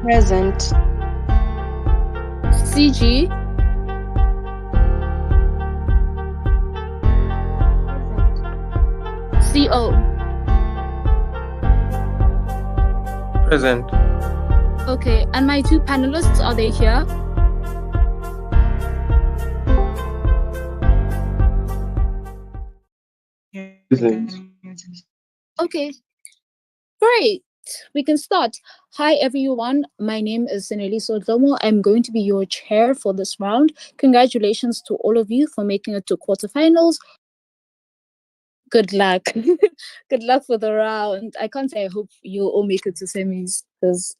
Present. CG, CO. Present. Okay, and my two panelists, are they here? Present. Okay, great. We can start. Hi, everyone. My name is Sineli Sodlomo. I'm going to be your chair for this round. Congratulations to all of you for making it to quarterfinals. Good luck. Good luck for the round. I can't say I hope you all make it to semis because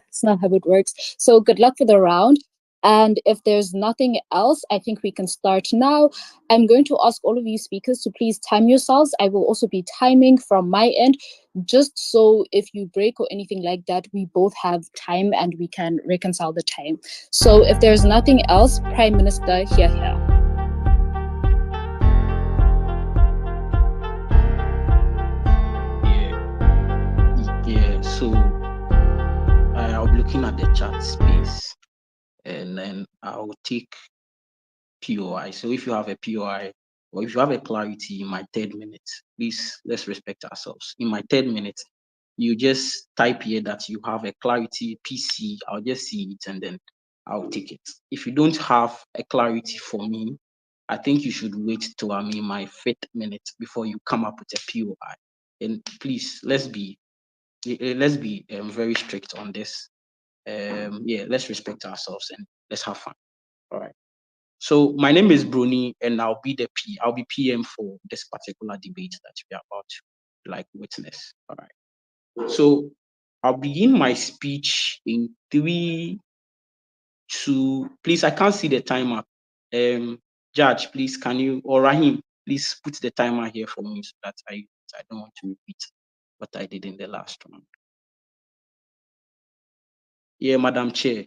it's not how it works. So good luck for the round. And if there's nothing else, I think we can start now. I'm going to ask all of you speakers to please time yourselves. I will also be timing from my end, just so if you break or anything like that, we both have time and we can reconcile the time. So if there's nothing else, Prime Minister, here. Yeah, so I'll be looking at the chat space and then I'll take POI. So if you have a POI or if you have a clarity in my 3rd minute, please let's respect ourselves. In my 3rd minute, you just type here that you have a clarity PC. I'll just see it and then I'll take it. If you don't have a clarity for me, I think you should wait till I'm in my 5th minute before you come up with a POI. And please, let's be very strict on this. Yeah, let's respect ourselves and let's have fun. All right. So my name is Bruni, and I'll be PM for this particular debate that we are about to witness. All right. So I'll begin my speech in 3, 2. Please, I can't see the timer. Judge, please, can you, or Rahim, please put the timer here for me so that I don't want to repeat what I did in the last one. Yeah, Madam Chair.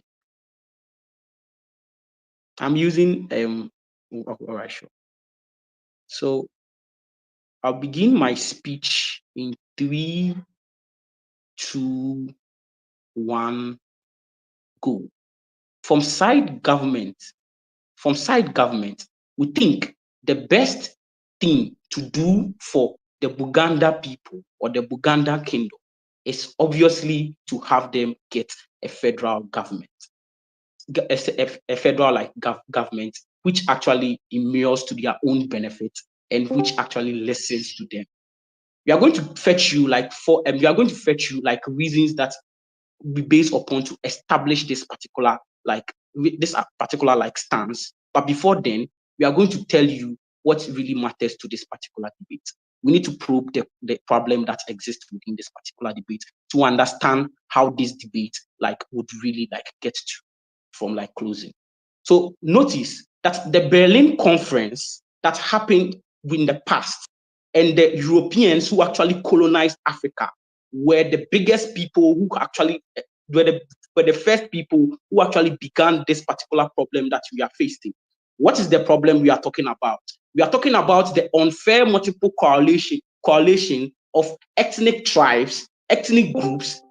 I'm using all right, sure. So I'll begin my speech in 3, 2, 1, go. From side government, we think the best thing to do for the Buganda people or the Buganda Kingdom is obviously to have them get a federal government. A federal government which actually inures to their own benefit and which actually listens to them. We are going to fetch you reasons that be based upon to establish this particular stance. But before then, we are going to tell you what really matters to this particular debate. We need to probe the problem that exists within this particular debate to understand how this debate would really get to from closing. So notice that the Berlin Conference that happened in the past and the Europeans who actually colonized Africa were the biggest people who actually were the first people who actually began this particular problem that we are facing. What is the problem we are talking about? We are talking about the unfair multiple coalition of ethnic tribes, ethnic groups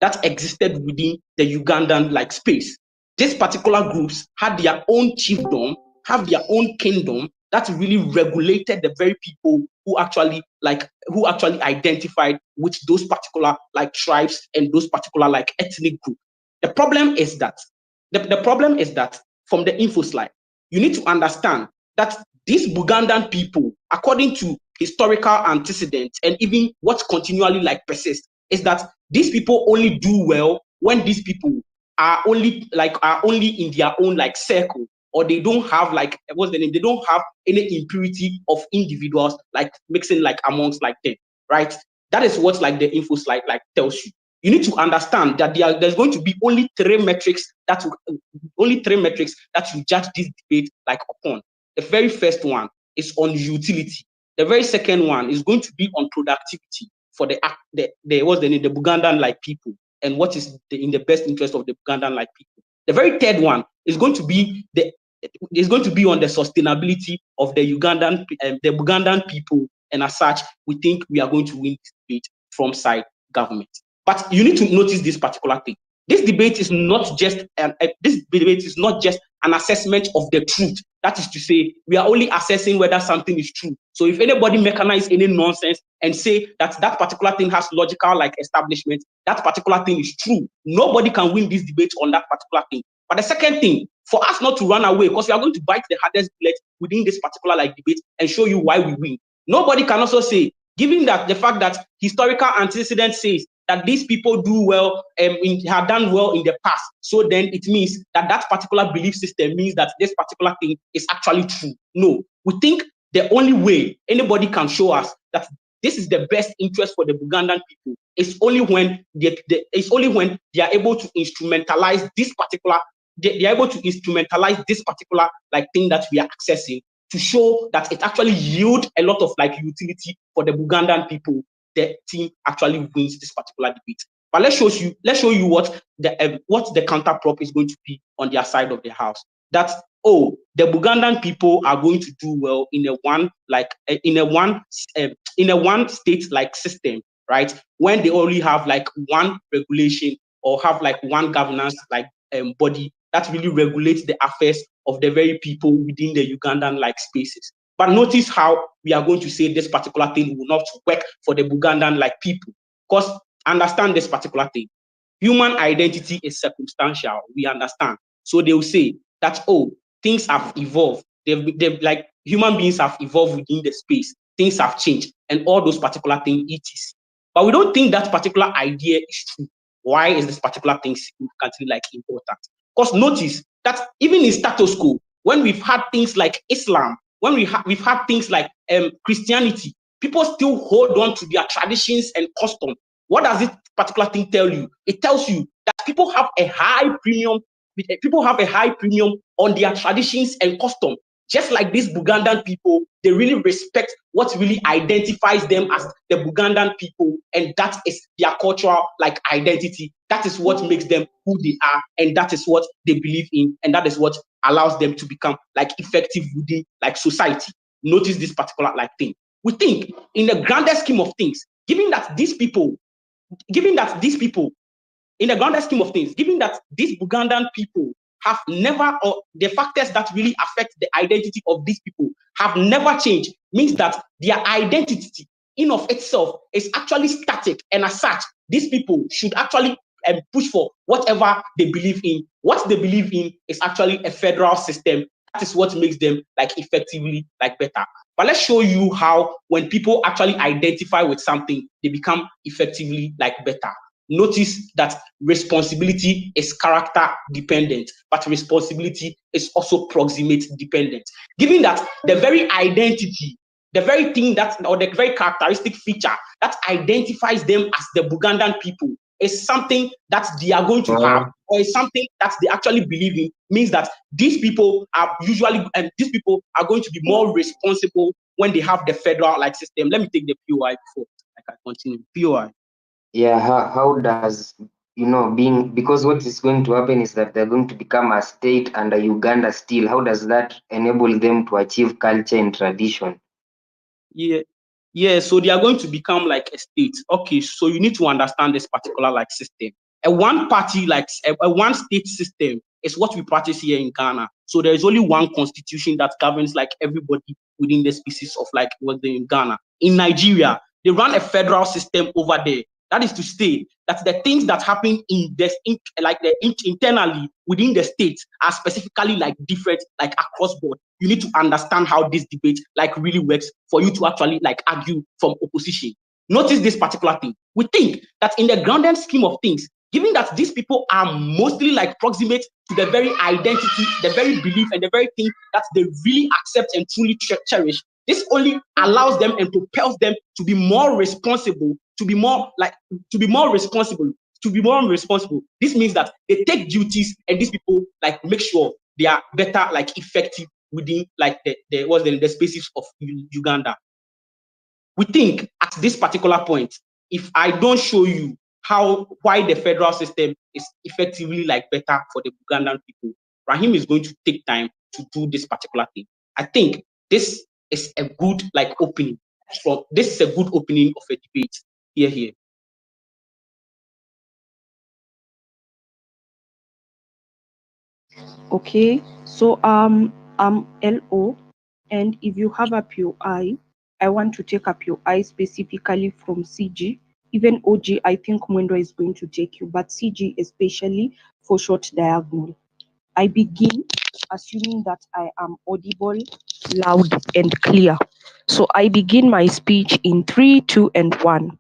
that existed within the Ugandan space. These particular groups had their own chiefdom, have their own kingdom that really regulated the very people who actually identified with those particular tribes and those particular ethnic group. The problem is that from the info slide, you need to understand that these Bugandan people, according to historical antecedents and even what continually persists, is that these people only do well when these people are only in their own circle, or they don't have they don't have any impurity of individuals mixing amongst them, right? That is what the info slide tells you. You need to understand that there's going to be only three metrics that you judge this debate upon. The very first one is on utility. The very second one is going to be on productivity for the Bugandan people, and what is in the best interest of the Bugandan people. The very third one is going to be on the sustainability of the Bugandan people, and as such, we think we are going to win this debate from side government. But you need to notice this particular thing. This debate is not just an assessment of the truth. That is to say, we are only assessing whether something is true. So if anybody mechanize any nonsense and say that that particular thing has logical like establishment, that particular thing is true, nobody can win this debate on that particular thing. But the second thing, for us not to run away, because we are going to bite the hardest bullet within this particular like debate and show you why we win. Nobody can also say, given that the fact that historical antecedent says that these people do well, have done well in the past, so then it means that that particular belief system means that this particular thing is actually true. No, we think the only way anybody can show us that this is the best interest for the Bugandan people is only when they are able to instrumentalize this particular they are able to instrumentalize this particular like thing that we are accessing to show that it actually yield a lot of like utility for the Bugandan people. The team actually wins this particular debate. But let's show you what the counter prop is going to be on their side of the house. That the Bugandan people are going to do well in a one state like system, right? When they only have like one regulation or have like one governance like body that really regulates the affairs of the very people within the Ugandan like spaces. But notice how we are going to say this particular thing will not work for the Bugandan like people. Because understand this particular thing. Human identity is circumstantial. We understand. So they will say that, things have evolved. They've like human beings have evolved within the space. Things have changed. And all those particular things it is. But we don't think that particular idea is true. Why is this particular thing significantly like important? Because notice that even in status quo, when we've had things like Islam, when we've had things like Christianity, people still hold on to their traditions and customs. What does this particular thing tell you? It tells you that people have a high premium. People have a high premium on their traditions and customs. Just like these Bugandan people, they really respect what really identifies them as the Bugandan people, and that is their cultural like identity. That is what makes them who they are, and that is what they believe in, and that is what allows them to become like effective within like society. Notice this particular like thing. We think in the grander scheme of things, given that these people, in the grander scheme of things, given that these Bugandan people have never, or the factors that really affect the identity of these people have never changed, means that their identity in of itself is actually static, and as such, these people should actually push for whatever they believe in. What they believe in is actually a federal system. That is what makes them like effectively like better. But let's show you how when people actually identify with something, they become effectively like better. Notice that responsibility is character dependent, but responsibility is also proximate dependent. Given that the very identity, the very thing that, or the very characteristic feature that identifies them as the Bugandan people is something that they are going to have, or is something that they actually believe in, means that these people are usually, and these people are going to be more responsible when they have the federal like system. Let me take the POI before I can continue. POI. Yeah, how does, being, because what is going to happen is that they're going to become a state under Uganda still. How does that enable them to achieve culture and tradition? Yeah, so they are going to become like a state. Okay, so you need to understand this particular like system. A one party, like a one state system is what we practice here in Ghana. So there is only one constitution that governs like everybody within the species of like what's in Ghana. In Nigeria, they run a federal system over there. That is to say that the things that happen in this, internally within the state are specifically like different, like across board. You need to understand how this debate like really works for you to actually like argue from opposition. Notice this particular thing. We think that in the grounded scheme of things, given that these people are mostly like proximate to the very identity, the very belief, and the very thing that they really accept and truly cherish, this only allows them and propels them to be more responsible, to be more responsible. This means that they take duties, and these people like make sure they are better, like effective within like the spaces of Uganda. We think at this particular point, if I don't show you why the federal system is effectively like better for the Ugandan people, Rahim is going to take time to do this particular thing. I think this is a good like opening. This is a good opening of a debate here. Okay, so I'm LO, and if you have a POI, I want to take a POI specifically from CG. Even OG, I think Mwendo is going to take you, but CG especially for short diagonal. I begin assuming that I am audible, loud, and clear. So I begin my speech in 3, 2, and 1.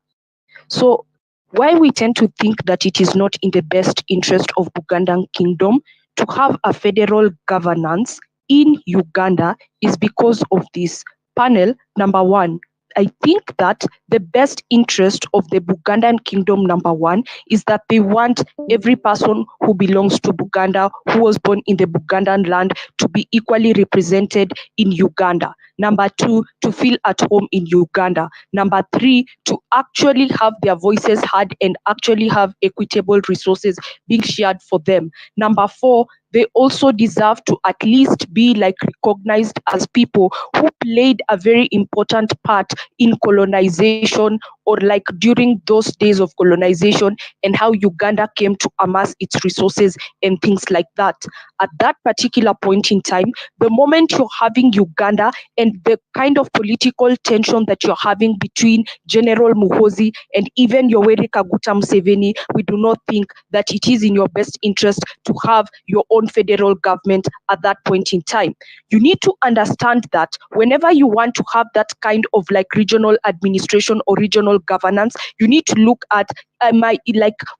So why we tend to think that it is not in the best interest of Bugandan Kingdom to have a federal governance in Uganda is because of this. Panel number one, I think that the best interest of the Bugandan Kingdom, number one, is that they want every person who belongs to Buganda, who was born in the Bugandan land, to be equally represented in Uganda. Number two, to feel at home in Uganda. Number three, to actually have their voices heard and actually have equitable resources being shared for them. Number four, they also deserve to at least be like recognized as people who played a very important part in colonization, or like during those days of colonization, and how Uganda came to amass its resources and things like that. At that particular point in time, the moment you're having Uganda and the kind of political tension that you're having between General Muhoozi and even Yoweri Kaguta Museveni, we do not think that it is in your best interest to have your own federal government at that point in time. You need to understand that whenever you want to have that kind of like regional administration or regional governance, you need to look at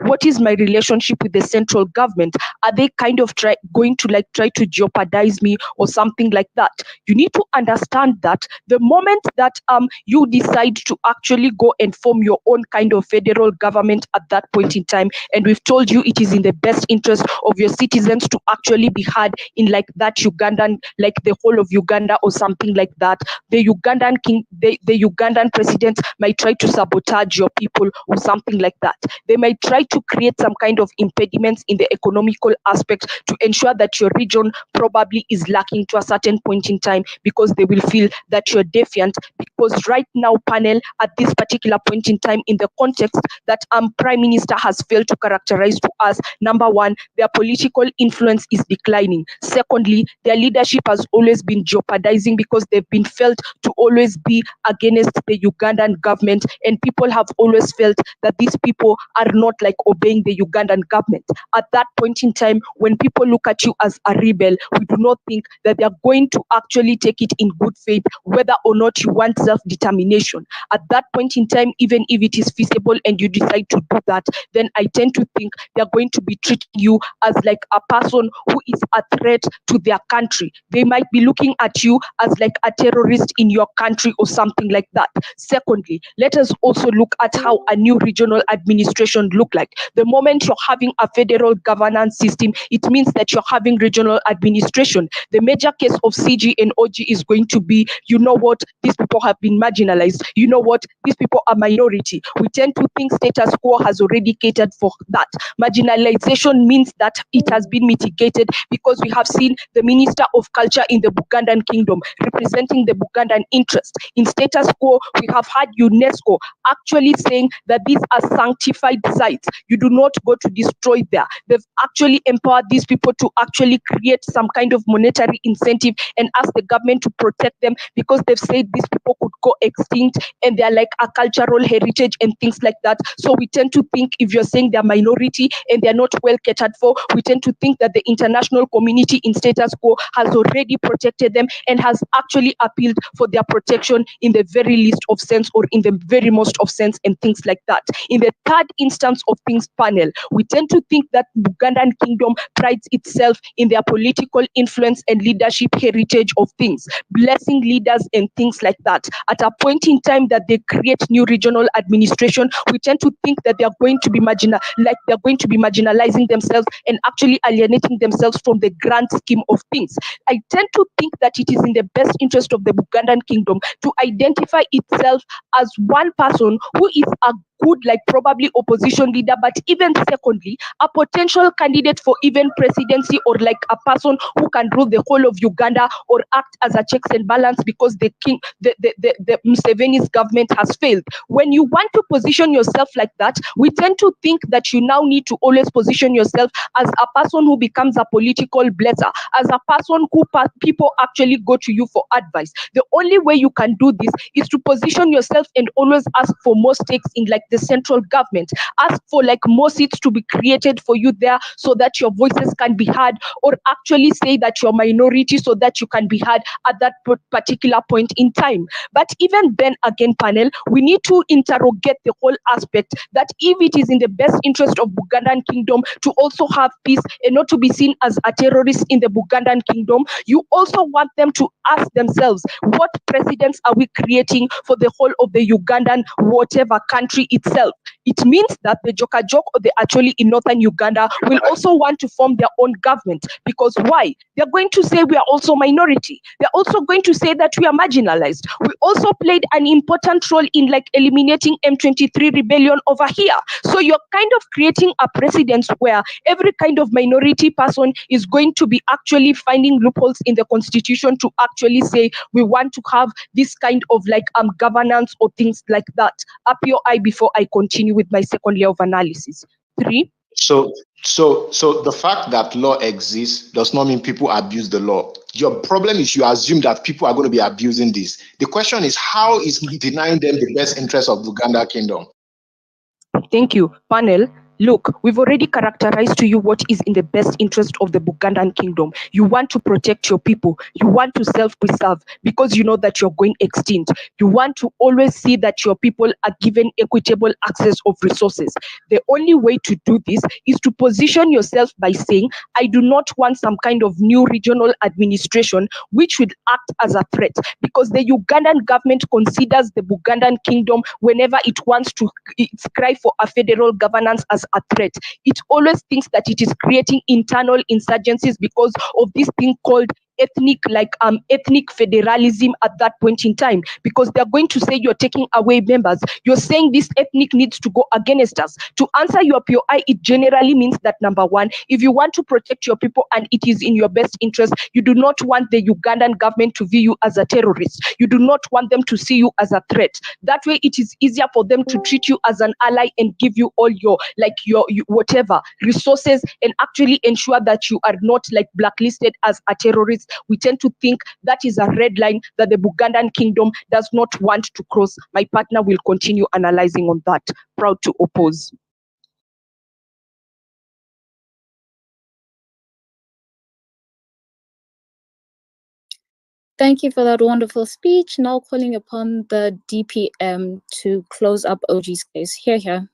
what is my relationship with the central government? Are they kind of going to like try to jeopardize me or something like that? You need to understand that the moment that you decide to actually go and form your own kind of federal government at that point in time, and we've told you it is in the best interest of your citizens to actually be heard in like that Ugandan, like the whole of Uganda or something like that, the Ugandan president might try to sabotage your people or something like that. They might try to create some kind of impediments in the economical aspect to ensure that your region probably is lacking to a certain point in time, because they will feel that you're defiant. Because right now, panel, at this particular point in time, in the context that Prime Minister has failed to characterize to us, number one, their political influence is declining. Secondly, their leadership has always been jeopardizing because they've been felt to always be against the Ugandan government, and people have always felt that these people are not like obeying the Ugandan government. At that point in time, when people look at you as a rebel, we do not think that they are going to actually take it in good faith, whether or not you want self-determination. At that point in time, even if it is feasible and you decide to do that, then I tend to think they are going to be treating you as like a person who is a threat to their country. They might be looking at you as like a terrorist in your country or something like that. Secondly, let us also look at how a new regional administration look like. The moment you're having a federal governance system, it means that you're having regional administration. The major case of CG and OG is going to be, you know what, these people have been marginalized. You know what, these people are minority. We tend to think status quo has already catered for that. Marginalization means that it has been mitigated because we have seen the Minister of Culture in the Bugandan Kingdom representing the Bugandan interest. In status quo, we have had UNESCO actually saying that these are sanctified sites. You do not go to destroy there. They've actually empowered these people to actually create some kind of monetary incentive and ask the government to protect them, because they've said these people could go extinct and they're like a cultural heritage and things like that. So we tend to think, if you're saying they're minority and they're not well catered for, we tend to think that the international community in status quo has already protected them and has actually appealed for their protection in the very least of sense or in the very most of sense and things like that. In the third instance of things, panel, we tend to think that Bugandan Kingdom prides itself in their political influence and leadership heritage of things, blessing leaders and things like that. At a point in time that they create new regional administration, we tend to think that they are going to be marginalizing themselves and actually alienating themselves from the grand scheme of things. I tend to think that it is in the best interest of the Bugandan Kingdom to identify itself as one person who is a good, like probably opposition leader, but even secondly, a potential candidate for even presidency, or like a person who can rule the whole of Uganda or act as a checks and balance, because the Museveni's government has failed. When you want to position yourself like that, we tend to think that you now need to always position yourself as a person who becomes a political blesser, as a person who people actually go to you for advice. The only way you can do this is to position yourself and always ask for more stakes in like the central government. Ask for like more seats to be created for you there, so that your voices can be heard, or actually say that you're minority so that you can be heard at that particular point in time. But even then again, panel, we need to interrogate the whole aspect that if it is in the best interest of Bugandan Kingdom to also have peace and not to be seen as a terrorist in the Bugandan Kingdom, you also want them to ask themselves, what precedents are we creating for the whole of the Ugandan whatever country itself? It means that the Jokajok, or the actually in northern Uganda, will also want to form their own government. Because why? They're going to say we are also minority. They're also going to say that we are marginalized. We also played an important role in like eliminating M23 rebellion over here. So you're kind of creating a precedent where every kind of minority person is going to be actually finding loopholes in the constitution to actually say we want to have this kind of like governance or things like that. Up your eye before I continue with my second layer of analysis. 3. So the fact that law exists does not mean people abuse the law. Your problem is you assume that people are going to be abusing this. The question is, how is denying them the best interest of Uganda Kingdom? Thank you. Panel, look, we've already characterized to you what is in the best interest of the Bugandan Kingdom. You want to protect your people. You want to self-preserve because you know that you're going extinct. You want to always see that your people are given equitable access of resources. The only way to do this is to position yourself by saying, I do not want some kind of new regional administration which would act as a threat, because the Ugandan government considers the Bugandan Kingdom whenever it wants to cry for a federal governance as a threat. It always thinks that it is creating internal insurgencies because of this thing called ethnic federalism at that point in time, because they're going to say you're taking away members. You're saying this ethnic needs to go against us. To answer your POI, it generally means that number one, if you want to protect your people and it is in your best interest, you do not want the Ugandan government to view you as a terrorist. You do not want them to see you as a threat. That way it is easier for them to treat you as an ally and give you all your whatever resources, and actually ensure that you are not like blacklisted as a terrorist. We tend to think that is a red line that the Bugandan Kingdom does not want to cross. My partner will continue analyzing on that. Proud to oppose. Thank you for that wonderful speech. Now calling upon the DPM to close up OG's case. Here.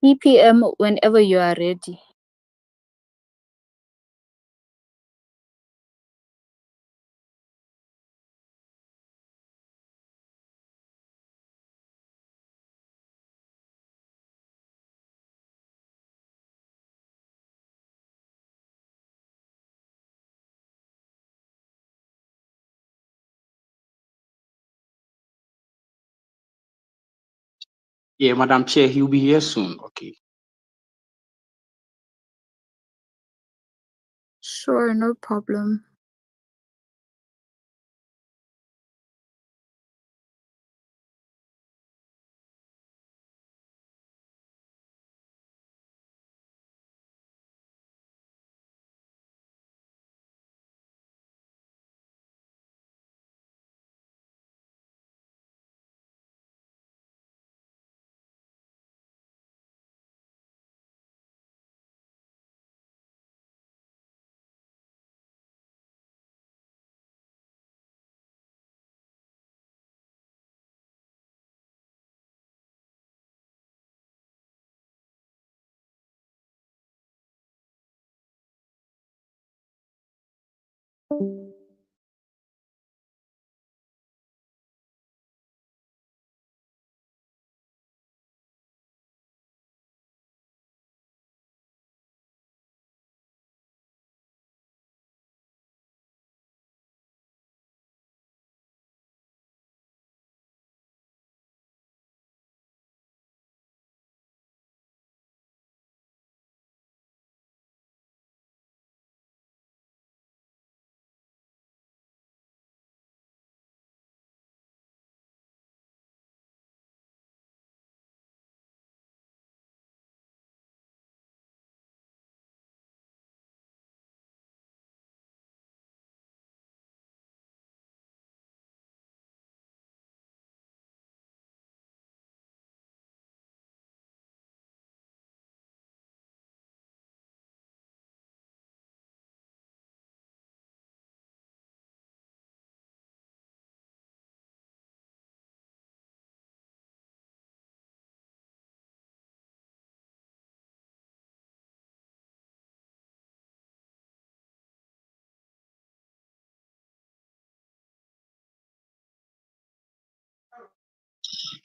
DPM, whenever you are ready. Yeah, Madam Chair, he'll be here soon. Okay. Sure, no problem.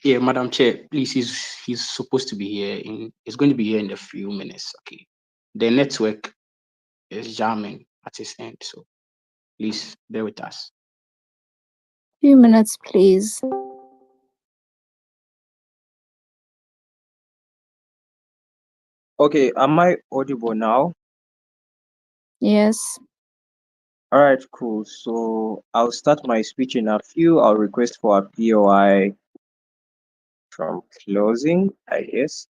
Yeah, Madam Chair, please, he's supposed to be here he's going to be here in a few minutes. Okay. The network is jamming at his end, so please bear with us. Few minutes, please. Okay, am I audible now? Yes. All right, cool. So I'll start my speech in a few. I'll request for a POI from closing, I guess.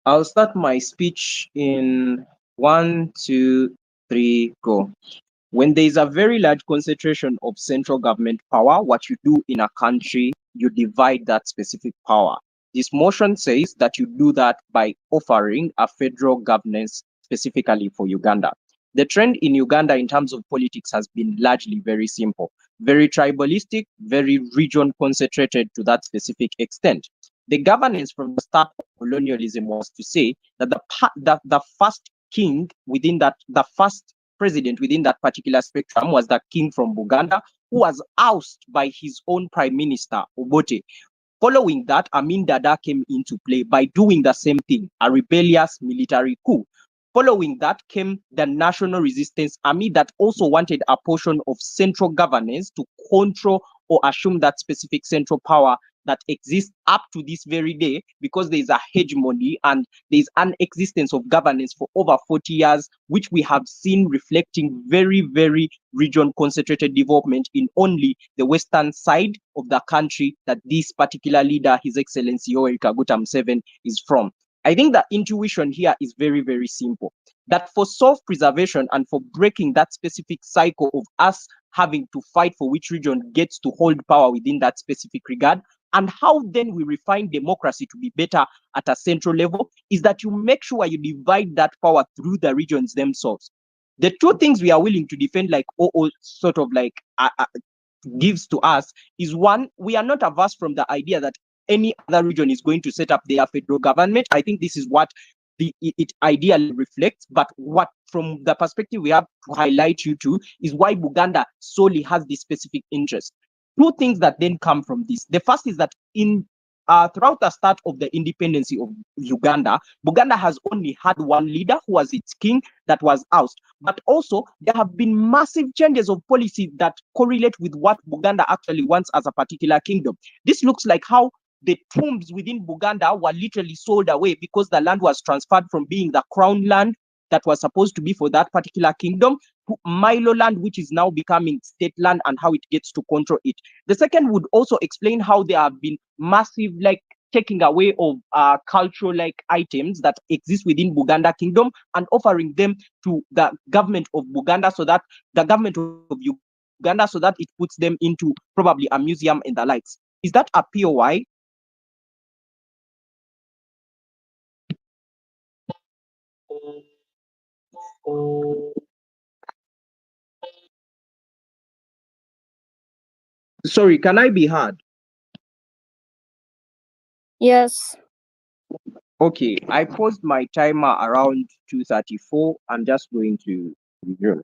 I'll start my speech in 1, 2, 3, go. When there is a very large concentration of central government power, what you do in a country, you divide that specific power. This motion says that you do that by offering a federal governance specifically for Uganda. The trend in Uganda in terms of politics has been largely very simple, very tribalistic, very region concentrated to that specific extent. The governance from the start of colonialism was to say that the first king within that, the first president within that particular spectrum was the king from Buganda, who was ousted by his own prime minister, Obote. Following that, Amin Dada came into play by doing the same thing, a rebellious military coup. Following that came the National Resistance Army that also wanted a portion of central governance to control or assume that specific central power that exists up to this very day, because there is a hegemony and there is an existence of governance for over 40 years, which we have seen reflecting very, very region concentrated development in only the western side of the country that this particular leader, His Excellency Yoweri Kaguta Museveni, is from. I think the intuition here is very, very simple. That for self-preservation and for breaking that specific cycle of us having to fight for which region gets to hold power within that specific regard, and how then we refine democracy to be better at a central level, is that you make sure you divide that power through the regions themselves. The two things we are willing to defend, like sort of like gives to us, is one, we are not averse from the idea that any other region is going to set up their federal government. I think this is what it ideally reflects, but what from the perspective we have to highlight you to is why Buganda solely has this specific interest. Two things that then come from this. The first is that in throughout the start of the independence of Uganda, Buganda has only had one leader who was its king that was ousted. But also, there have been massive changes of policy that correlate with what Buganda actually wants as a particular kingdom. This looks like how the tombs within Buganda were literally sold away because the land was transferred from being the crown land that was supposed to be for that particular kingdom to Milo land, which is now becoming state land, and how it gets to control it. The second would also explain how there have been massive, like, taking away of cultural like items that exist within Buganda Kingdom and offering them to the government of Buganda, so that the government of Uganda, so that it puts them into probably a museum and the likes. Is that a POI? Sorry, can I be heard? Yes. Okay, I paused my timer around 2:34. I'm just going to resume.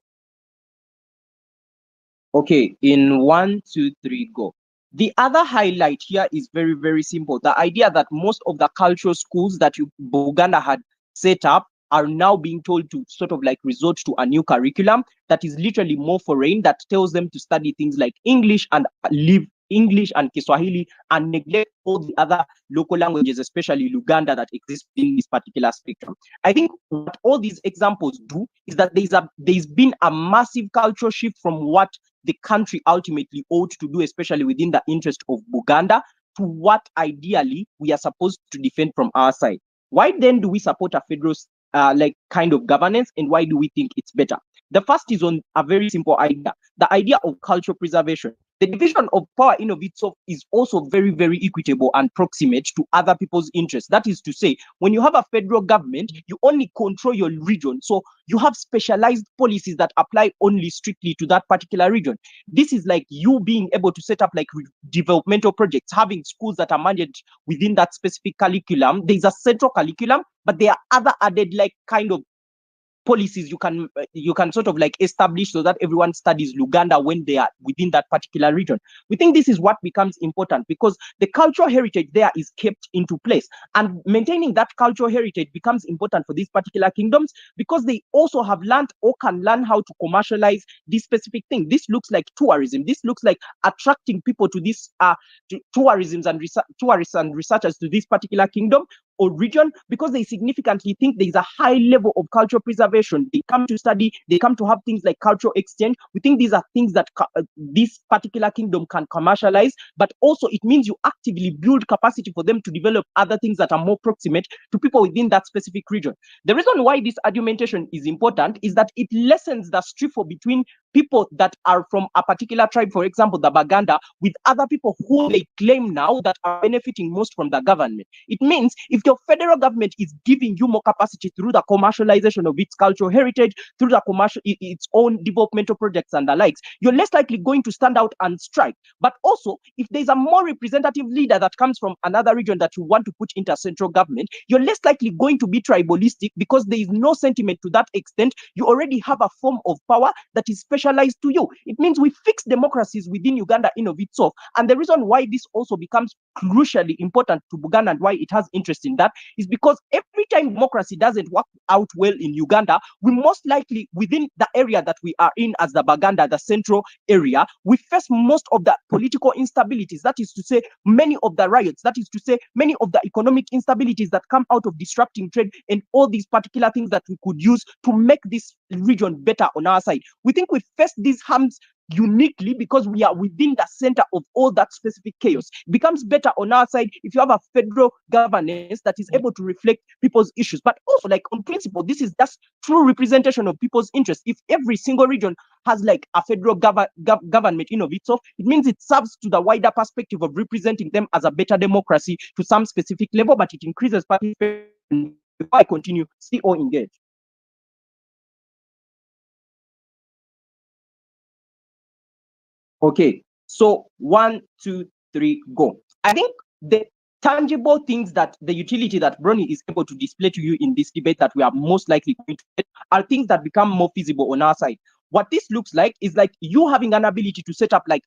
Okay, in 1, 2, 3, go. The other highlight here is very, very simple. The idea that most of the cultural schools that Buganda had set up are now being told to sort of like resort to a new curriculum that is literally more foreign, that tells them to study things like English and leave English and Kiswahili and neglect all the other local languages, especially Luganda, that exist in this particular spectrum. I think what all these examples do is that there's been a massive cultural shift from what the country ultimately ought to do, especially within the interest of Buganda, to what ideally we are supposed to defend from our side. Why then do we support a federal like kind of governance, and why do we think it's better? The first is on a very simple idea, the idea of cultural preservation. The division of power in of itself is also very, very equitable and proximate to other people's interests. That is to say, when you have a federal government, you only control your region. So you have specialized policies that apply only strictly to that particular region. This is like you being able to set up like developmental projects, having schools that are managed within that specific curriculum. There's a central curriculum, but there are other added like kind of policies you can sort of like establish so that everyone studies Luganda when they are within that particular region. We think this is what becomes important because the cultural heritage there is kept into place, and maintaining that cultural heritage becomes important for these particular kingdoms because they also have learned or can learn how to commercialize this specific thing. This looks like tourism. This looks like attracting people to this tourists and researchers to this particular kingdom or region because they significantly think there is a high level of cultural preservation. They come to study, they come to have things like cultural exchange. We think these are things that this particular kingdom can commercialize, but also it means you actively build capacity for them to develop other things that are more proximate to people within that specific region. The reason why this argumentation is important is that it lessens the struggle between people that are from a particular tribe, for example, the Baganda, with other people who they claim now that are benefiting most from the government. It means if your federal government is giving you more capacity through the commercialization of its cultural heritage, through the its own developmental projects and the likes, you're less likely going to stand out and strike. But also, if there's a more representative leader that comes from another region that you want to put into central government, you're less likely going to be tribalistic because there is no sentiment to that extent. You already have a form of power that is specialized to you. It means we fix democracies within Uganda in of itself. And the reason why this also becomes crucially important to Buganda and why it has interest in that is because every time democracy doesn't work out well in Uganda, we most likely within the area that we are in as the Baganda, the central area, we face most of the political instabilities. That is to say, many of the riots, that is to say, many of the economic instabilities that come out of disrupting trade and all these particular things that we could use to make this region better on our side. We think we face these harms uniquely because we are within the center of all that specific chaos. It becomes better on our side if you have a federal governance that is able to reflect people's issues. But also, like on principle, this is just true representation of people's interests. If every single region has like a federal government in of itself, it means it serves to the wider perspective of representing them as a better democracy to some specific level, but it increases participation. Before I continue, stay all engaged. Okay, so 1, 2, 3, go. I think the tangible things that the utility that Brony is able to display to you in this debate that we are most likely going to get are things that become more feasible on our side. What this looks like is like you having an ability to set up like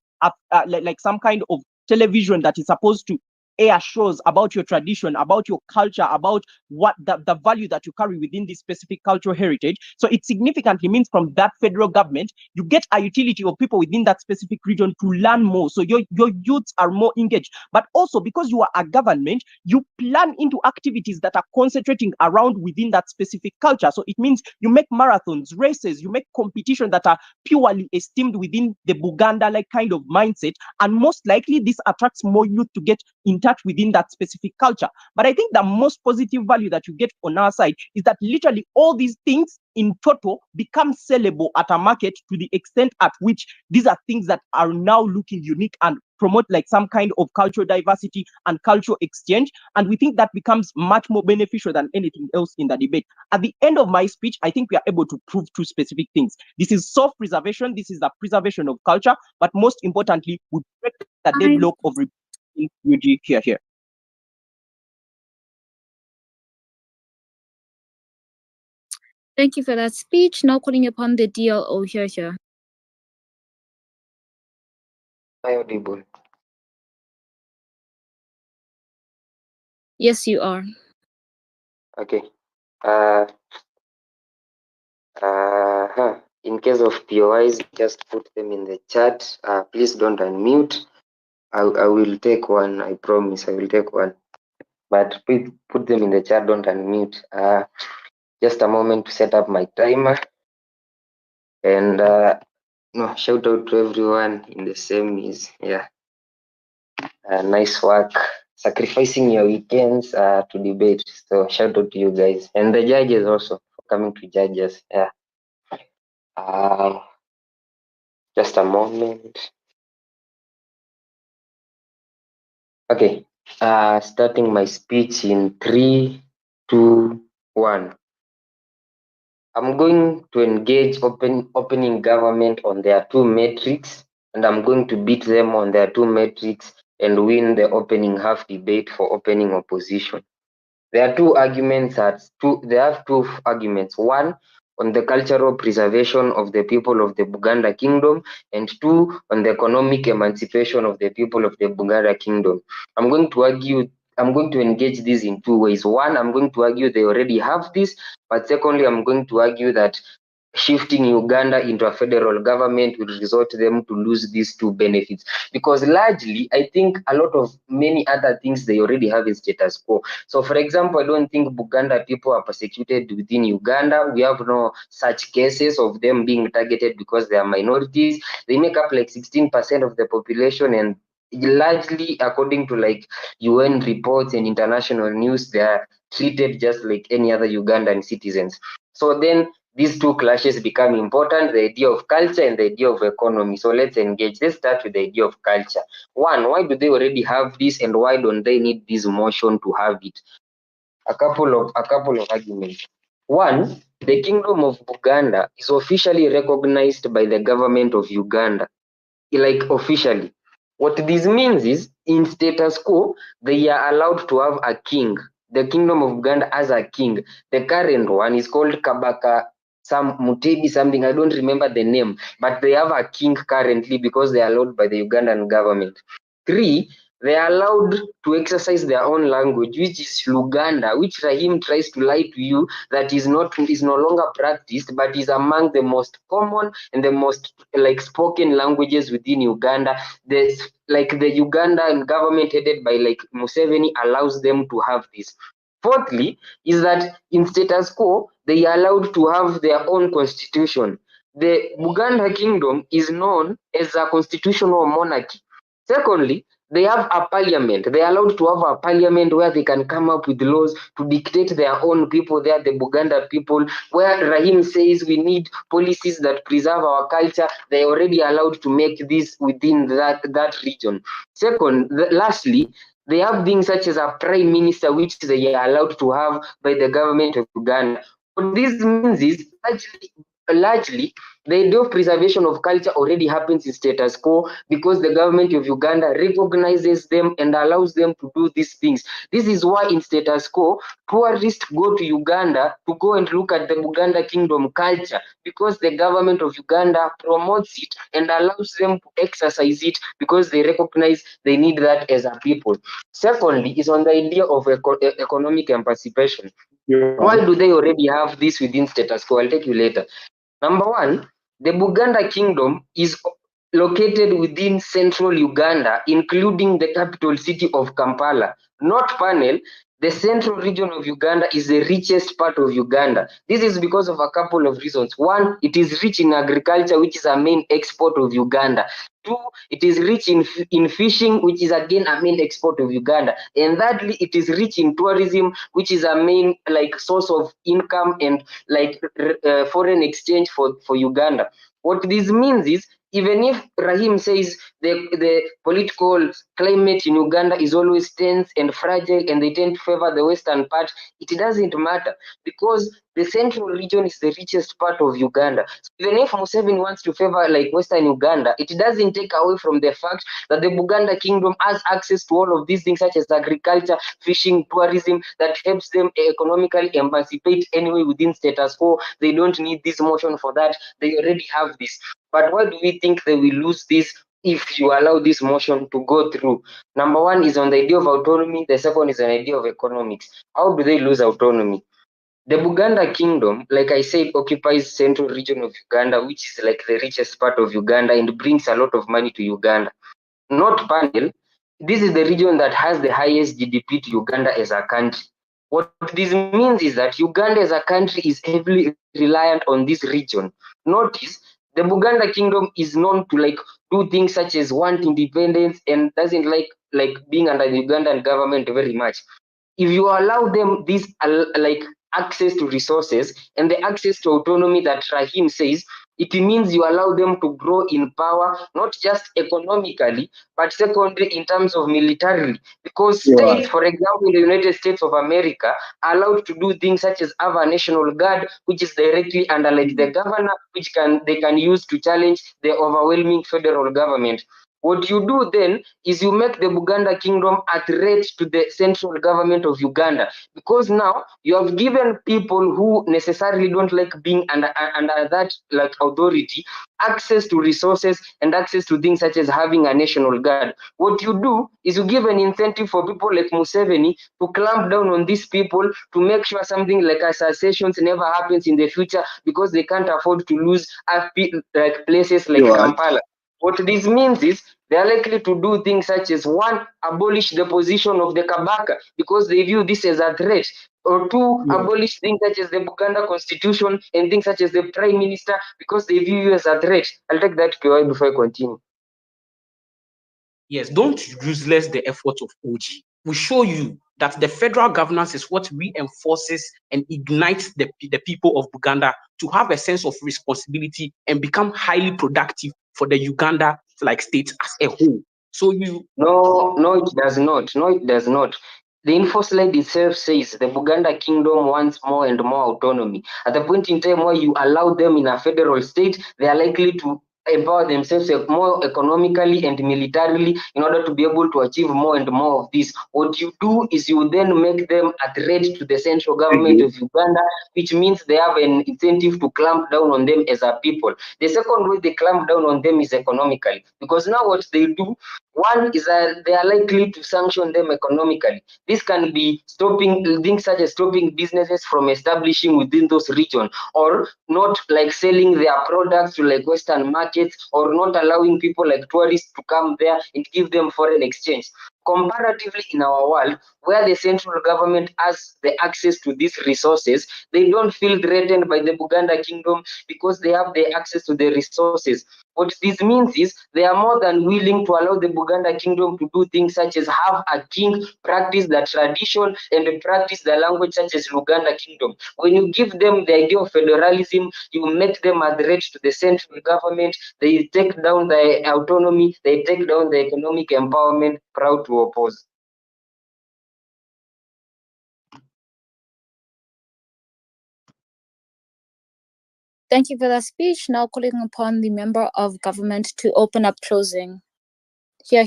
some kind of television that is supposed to air shows about your tradition, about your culture, about what the value that you carry within this specific cultural heritage. So it significantly means from that federal government, you get a utility of people within that specific region to learn more. So your youths are more engaged. But also because you are a government, you plan into activities that are concentrating around within that specific culture. So it means you make marathons, races, you make competition that are purely esteemed within the Buganda like kind of mindset. And most likely this attracts more youth to get in touch within that specific culture. But I think the most positive value that you get on our side is that literally all these things in total become sellable at a market to the extent at which these are things that are now looking unique and promote like some kind of cultural diversity and cultural exchange. And we think that becomes much more beneficial than anything else in the debate. At the end of my speech, I think we are able to prove two specific things. This is self-preservation. This is the preservation of culture. But most importantly, we break the deadlock of UG here. Thank you for that speech. Now calling upon the DLO here. Am I audible? Yes, you are. Okay. In case of POIs, just put them in the chat. Please don't unmute. I will take one. I promise I will take one. But please put them in the chat. Don't unmute. Just a moment to set up my timer. And no, shout out to everyone in the same is nice work. Sacrificing your weekends to debate. So shout out to you guys and the judges also for coming to judge us. Just a moment. Okay. Starting my speech in 3, 2, 1. I'm going to engage opening government on their two metrics, and I'm going to beat them on their two metrics and win the opening half debate for opening opposition. There are two arguments they have two arguments. One, on the cultural preservation of the people of the Buganda Kingdom, and two, on the economic emancipation of the people of the Buganda Kingdom. I'm going to engage this in two ways. One, I'm going to argue they already have this, but secondly, I'm going to argue that shifting Uganda into a federal government will result them to lose these two benefits. Because largely, I think a lot of many other things they already have in status quo. So, for example, I don't think Buganda people are persecuted within Uganda. We have no such cases of them being targeted because they are minorities. They make up like 16% of the population, and largely, according to like UN reports and international news, they are treated just like any other Ugandan citizens. So then these two clashes become important, the idea of culture and the idea of economy. So let's engage. Let's start with the idea of culture. One, why do they already have this, and why don't they need this motion to have it? A couple of arguments. One, the Kingdom of Buganda is officially recognized by the government of Uganda, like officially. What this means is, in status quo, they are allowed to have a king. The Kingdom of Uganda has a king. The current one is called Kabaka some Mutebi something. I don't remember the name, but they have a king currently because they are allowed by the Ugandan government. Three, they are allowed to exercise their own language, which is Luganda, which Rahim tries to lie to you that is no longer practiced, but is among the most common and the most like spoken languages within Uganda. The Ugandan government headed by like Museveni allows them to have this. Fourthly, is that in status quo, they are allowed to have their own constitution. The Buganda Kingdom is known as a constitutional monarchy. Secondly, they have a parliament. They are allowed to have a parliament where they can come up with laws to dictate their own people. They are the Buganda people. Where Rahim says we need policies that preserve our culture, they are already allowed to make this within that region. Lastly, they have things such as a prime minister, which they are allowed to have by the government of Uganda. What this means is largely the idea of preservation of culture already happens in status quo because the government of Uganda recognizes them and allows them to do these things. This is why in status quo, tourists go to Uganda to go and look at the Buganda Kingdom culture because the government of Uganda promotes it and allows them to exercise it because they recognize they need that as a people. Secondly, is on the idea of economic emancipation. Yeah. Why do they already have this within status quo? I'll take you later. Number one, the Buganda Kingdom is located within central Uganda, including the capital city of Kampala. Not panel, the central region of Uganda is the richest part of Uganda. This is because of a couple of reasons. One, it is rich in agriculture, which is a main export of Uganda. Two, it is rich in fishing, which is again a main export of Uganda. And thirdly, it is rich in tourism, which is a main like source of income and like foreign exchange for Uganda. What this means is, even if Rahim says the political climate in Uganda is always tense and fragile and they tend to favor the western part, it doesn't matter because the central region is the richest part of Uganda. So even if Museveni wants to favor like western Uganda, it doesn't take away from the fact that the Buganda Kingdom has access to all of these things such as agriculture, fishing, tourism that helps them economically emancipate anyway within status quo. They don't need this motion for that. They already have this. But why do we think they will lose this if you allow this motion to go through? Number one is on the idea of autonomy. The second is an idea of economics. How do they lose autonomy? The Buganda Kingdom, like I said, occupies central region of Uganda, which is like the richest part of Uganda and brings a lot of money to Uganda. Not panel, this is the region that has the highest GDP to Uganda as a country. What this means is that Uganda as a country is heavily reliant on this region. Notice the Buganda Kingdom is known to like do things such as want independence and doesn't like being under the Ugandan government very much. If you allow them this like access to resources and the access to autonomy that Rahim says, it means you allow them to grow in power, not just economically, but secondly in terms of militarily. Because states, for example, in the United States of America, are allowed to do things such as have a national guard, which is directly under like the governor, which they can use to challenge the overwhelming federal government. What you do then is you make the Buganda Kingdom a threat to the central government of Uganda, because now you have given people who necessarily don't like being under that like authority access to resources and access to things such as having a national guard. What you do is you give an incentive for people like Museveni to clamp down on these people to make sure something like assassinations never happens in the future, because they can't afford to lose like places like Kampala. What this means is they are likely to do things such as one, abolish the position of the Kabaka because they view this as a threat, or two, abolish things such as the Buganda constitution and things such as the prime minister because they view you as a threat. I'll take that POI before I continue. Yes, don't useless the efforts of OG. We show you that the federal governance is what reinforces and ignites the people of Buganda to have a sense of responsibility and become highly productive for the Uganda like state as a whole. So you No, it does not. No, it does not. The info slide itself says the Buganda Kingdom wants more and more autonomy. At the point in time where you allow them in a federal state, they are likely to empower themselves more economically and militarily in order to be able to achieve more and more of this. What you do is you then make them a threat to the central government of Uganda, which means they have an incentive to clamp down on them as a people. The second way they clamp down on them is economically, because now what they do, one is that they are likely to sanction them economically. This can be stopping things such as stopping businesses from establishing within those regions, or not like selling their products to like Western markets, or not allowing people like tourists to come there and give them foreign exchange. Comparatively, in our world, where the central government has the access to these resources, they don't feel threatened by the Buganda Kingdom because they have the access to the resources. What this means is they are more than willing to allow the Buganda Kingdom to do things such as have a king practice the tradition and practice the language such as Uganda Kingdom. When you give them the idea of federalism, you make them a threat to the central government. They take down the autonomy, they take down the economic empowerment, proud to oppose. Thank you for that speech. Now calling upon the member of government to open up closing. Here.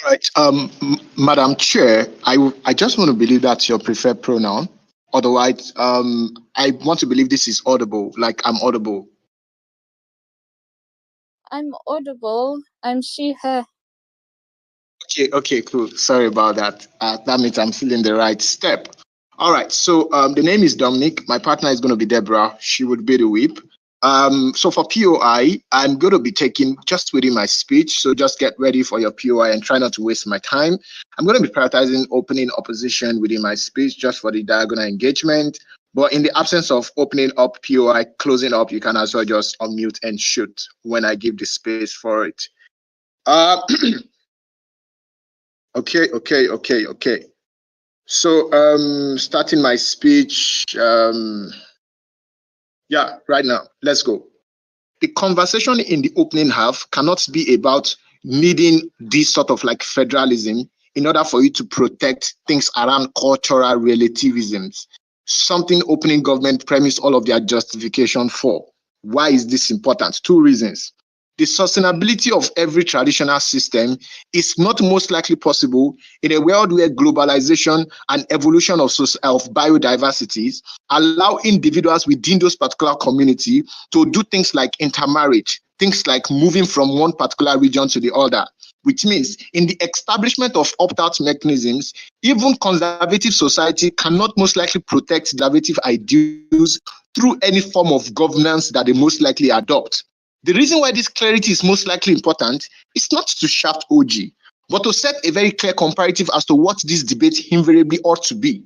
All right, Madam Chair, I just want to believe that's your preferred pronoun. Otherwise, I want to believe this is audible, like I'm audible. I'm audible. I'm she, her. Okay, cool. Sorry about that. That means I'm still in the right step. All right, so the name is Dominic. My partner is going to be Deborah. She would be the whip. So for POI, I'm going to be taking just within my speech. So just get ready for your POI and try not to waste my time. I'm going to be prioritizing opening opposition within my speech just for the diagonal engagement. But in the absence of opening up POI, closing up, you can as well just unmute and shoot when I give the space for it. Okay. So starting my speech, right now, let's go. The conversation in the opening half cannot be about needing this sort of like federalism in order for you to protect things around cultural relativisms. Something opening government premise all of their justification for. Why is this important? Two reasons. The sustainability of every traditional system is not most likely possible in a world where globalization and evolution of biodiversities allow individuals within those particular community to do things like intermarriage, things like moving from one particular region to the other, which means in the establishment of opt-out mechanisms, even conservative society cannot most likely protect conservative ideals through any form of governance that they most likely adopt. The reason why this clarity is most likely important is not to shaft OG, but to set a very clear comparative as to what this debate invariably ought to be.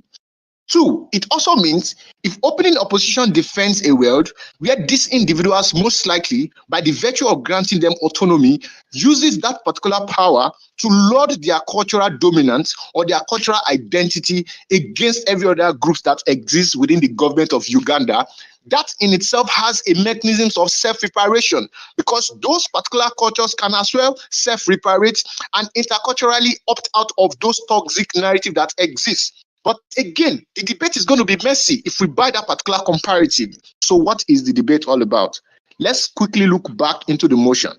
Two, it also means if opening opposition defends a world where these individuals most likely, by the virtue of granting them autonomy, uses that particular power to lord their cultural dominance or their cultural identity against every other group that exists within the government of Uganda, that in itself has a mechanism of self-reparation, because those particular cultures can as well self-reparate and interculturally opt out of those toxic narrative that exists. But again, the debate is going to be messy if we buy that particular comparative. So what is the debate all about? Let's quickly look back into the motion.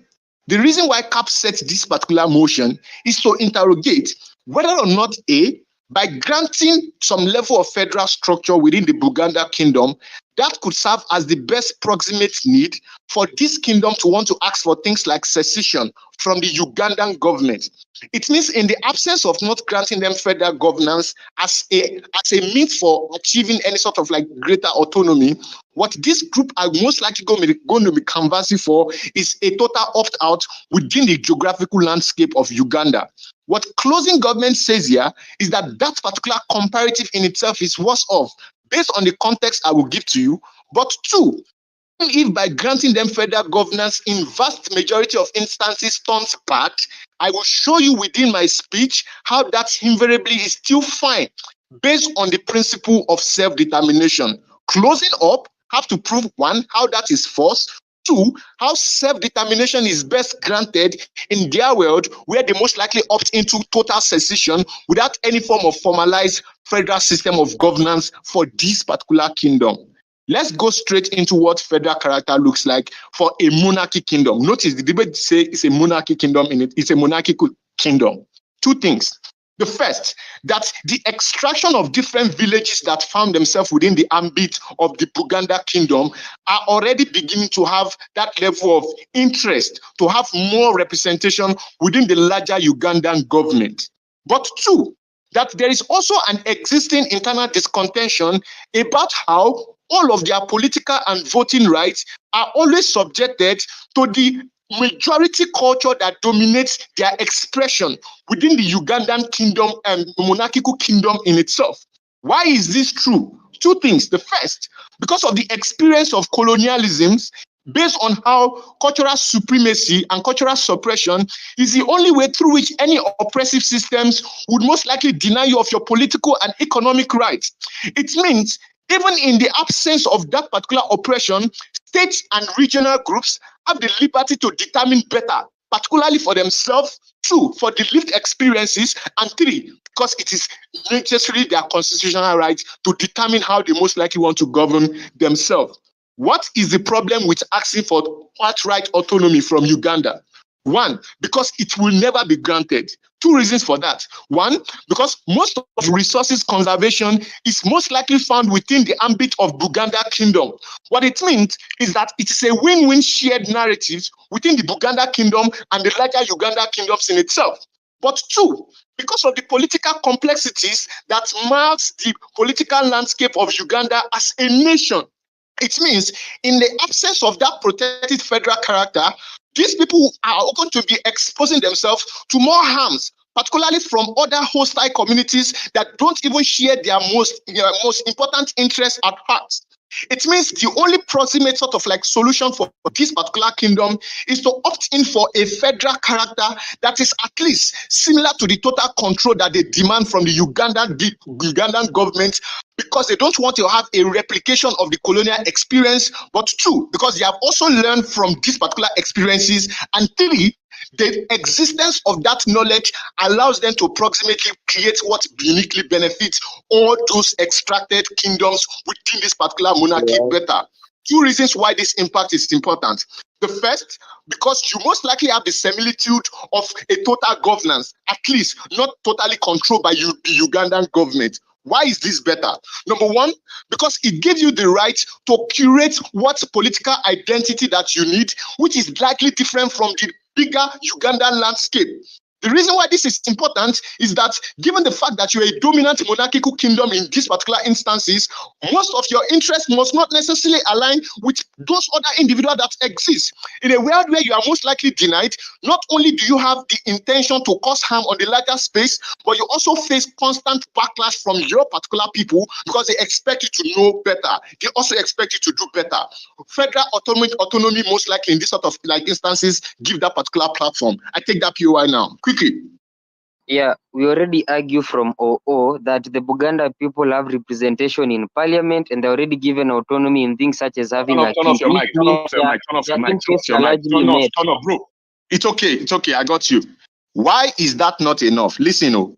The reason why CAP set this particular motion is to interrogate whether or not by granting some level of federal structure within the Buganda Kingdom, that could serve as the best proximate need for this kingdom to want to ask for things like secession from the Ugandan government. It means in the absence of not granting them federal governance as a means for achieving any sort of like greater autonomy, what this group are most likely going to be canvassing for is a total opt-out within the geographical landscape of Uganda. What closing government says here is that that particular comparative in itself is worse off, based on the context I will give to you. But two, if by granting them federal governance in vast majority of instances turns bad, I will show you within my speech how that invariably is still fine, based on the principle of self-determination. Closing up, have to prove one, how that is false. Two, how self-determination is best granted in their world, where they most likely opt into total secession without any form of formalized federal system of governance for this particular kingdom. Let's go straight into what federal character looks like for a monarchy kingdom. Notice the debate say it's a monarchy kingdom in it. It's a monarchical kingdom. Two things. The first, that the extraction of different villages that found themselves within the ambit of the Buganda Kingdom are already beginning to have that level of interest to have more representation within the larger Ugandan government. But two, that there is also an existing internal discontention about how all of their political and voting rights are always subjected to the majority culture that dominates their expression within the Ugandan kingdom and monarchical kingdom in itself. Why is this true? Two things. The first, because of the experience of colonialisms, based on how cultural supremacy and cultural suppression is the only way through which any oppressive systems would most likely deny you of your political and economic rights. It means even in the absence of that particular oppression, states and regional groups have the liberty to determine better, particularly for themselves, two, for the lived experiences, and three, because it is necessarily their constitutional right to determine how they most likely want to govern themselves. What is the problem with asking for outright autonomy from Uganda? One, because it will never be granted. Two reasons for that. One, because most of resources conservation is most likely found within the ambit of Buganda Kingdom. What it means is that it is a win-win shared narrative within the Buganda Kingdom and the larger Uganda kingdoms in itself. But two, because of the political complexities that marks the political landscape of Uganda as a nation. It means in the absence of that protected federal character, these people are going to be exposing themselves to more harms, particularly from other hostile communities that don't even share their most important interests at heart. It means the only proximate sort of like solution for this particular kingdom is to opt in for a federal character that is at least similar to the total control that they demand from the Ugandan government, because they don't want to have a replication of the colonial experience, but two, because they have also learned from these particular experiences, and three, the existence of that knowledge allows them to approximately create what uniquely benefits all those extracted kingdoms within this particular monarchy better. Two reasons why this impact is important. The first, because you most likely have the similitude of a total governance, at least not totally controlled by the Ugandan government. Why is this better? Number one, because it gives you the right to curate what political identity that you need, which is likely different from the bigger Ugandan landscape. The reason why this is important is that given the fact that you're a dominant monarchical kingdom in these particular instances, most of your interests must not necessarily align with those other individuals that exist. In a world where you are most likely denied, not only do you have the intention to cause harm on the larger space, but you also face constant backlash from your particular people because they expect you to know better. They also expect you to do better. Federal autonomy most likely in this sort of like instances give that particular platform. I take that POI now. Quickly. Yeah, we already argue from OO that the Buganda people have representation in parliament and they're already given autonomy in things such as having a Turn off king, your which mic. Turn means off your mic. Turn off their your mic. Turn off interests your are mic. largely Turn off. met. Turn off, bro. It's okay. It's okay. I got you. Why is that not enough? Listen, oh.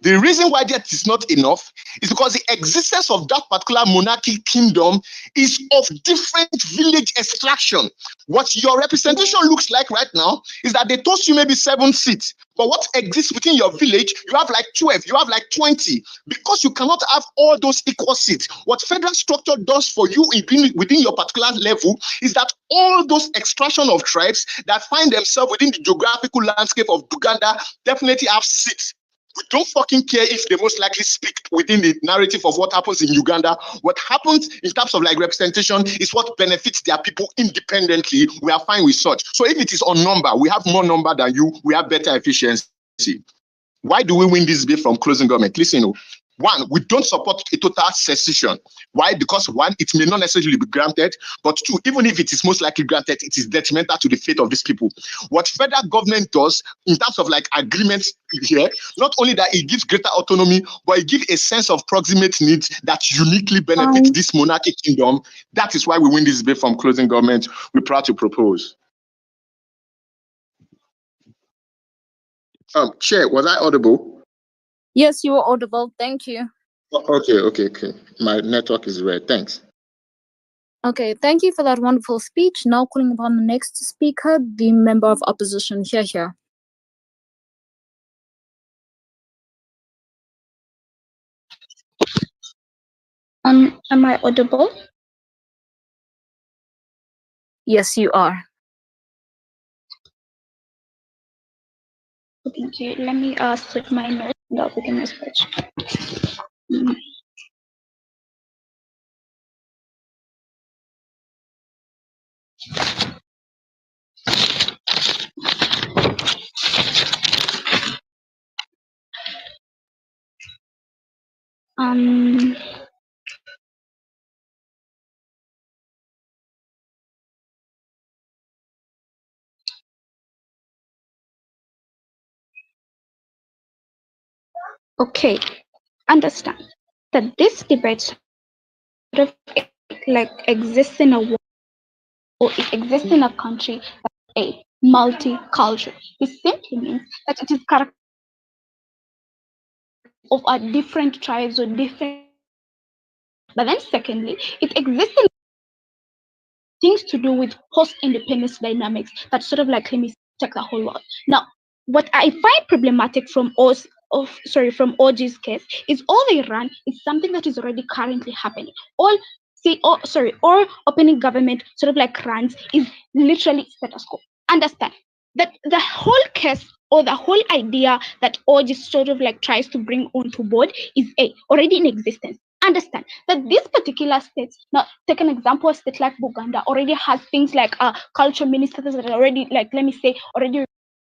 The reason why that is not enough is because the existence of that particular monarchy kingdom is of different village extraction. What your representation looks like right now is that they toast you maybe 7 seats, but what exists within your village, you have like 12, you have like 20, because you cannot have all those equal seats. What federal structure does for you within your particular level is that all those extraction of tribes that find themselves within the geographical landscape of Uganda definitely have seats. We don't fucking care if they most likely speak within the narrative of what happens in Uganda. What happens in terms of like representation is what benefits their people independently. We are fine with such. So if it is on number, we have more number than you, we have better efficiency. Why do we win this debate from closing government? Listen, one, we don't support a total secession. Why? Because one, it may not necessarily be granted, but two, even if it is most likely granted, it is detrimental to the fate of these people. What federal government does in terms of like agreements here, not only that it gives greater autonomy, but it gives a sense of proximate needs that uniquely benefit this monarchic kingdom. That is why we win this debate from closing government. We're proud to propose. Chair, was I audible? Yes, you were audible. Thank you. Okay. My network is red. Thanks. Okay, thank you for that wonderful speech. Now calling upon the next speaker, the member of opposition. Here. Am I audible? Yes, you are. Okay, let me switch my notes and I'll begin my speech. Okay, understand that this debate sort of like exists in a world or it exists in a country that's a multicultural. It simply means that it is characterized of different tribes or different. But then secondly, it exists in things to do with post-independence dynamics that sort of like, let me check the whole lot. Now, what I find problematic from from OG's case is all they run is something that is already currently happening. All opening government sort of like runs is literally status quo. Understand that the whole case or the whole idea that OG sort of like tries to bring onto board is already in existence. Understand that this particular state, now take an example, a state like Buganda already has things like culture ministers that are already like, let me say,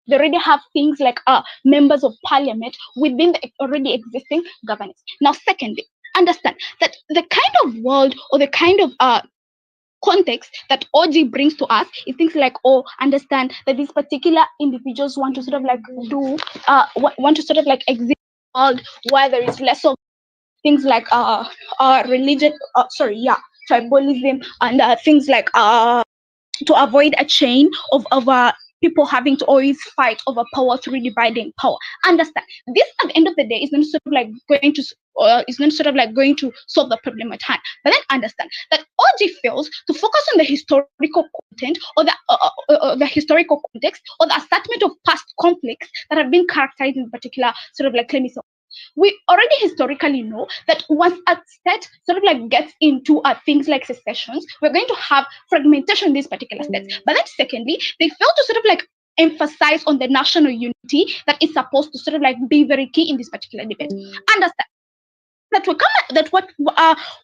they already have things like members of parliament within the already existing governance. Now, secondly, understand that the kind of world or the kind of context that OG brings to us is things like, understand that these particular individuals want to sort of like want to sort of like exist in a world where there is less of things like religion, tribalism, and things like to avoid a chain of people having to always fight over power through dividing power. Understand this at the end of the day is not sort of like going to solve the problem at hand. But then understand that OG fails to focus on the historical content or the historical context or the assessment of past conflicts that have been characterized in particular sort of like, let me say, we already historically know that once a state sort of like gets into things like secessions, we're going to have fragmentation in these particular states. But then secondly, they fail to sort of like emphasize on the national unity that is supposed to sort of like be very key in this particular debate. Understand that we come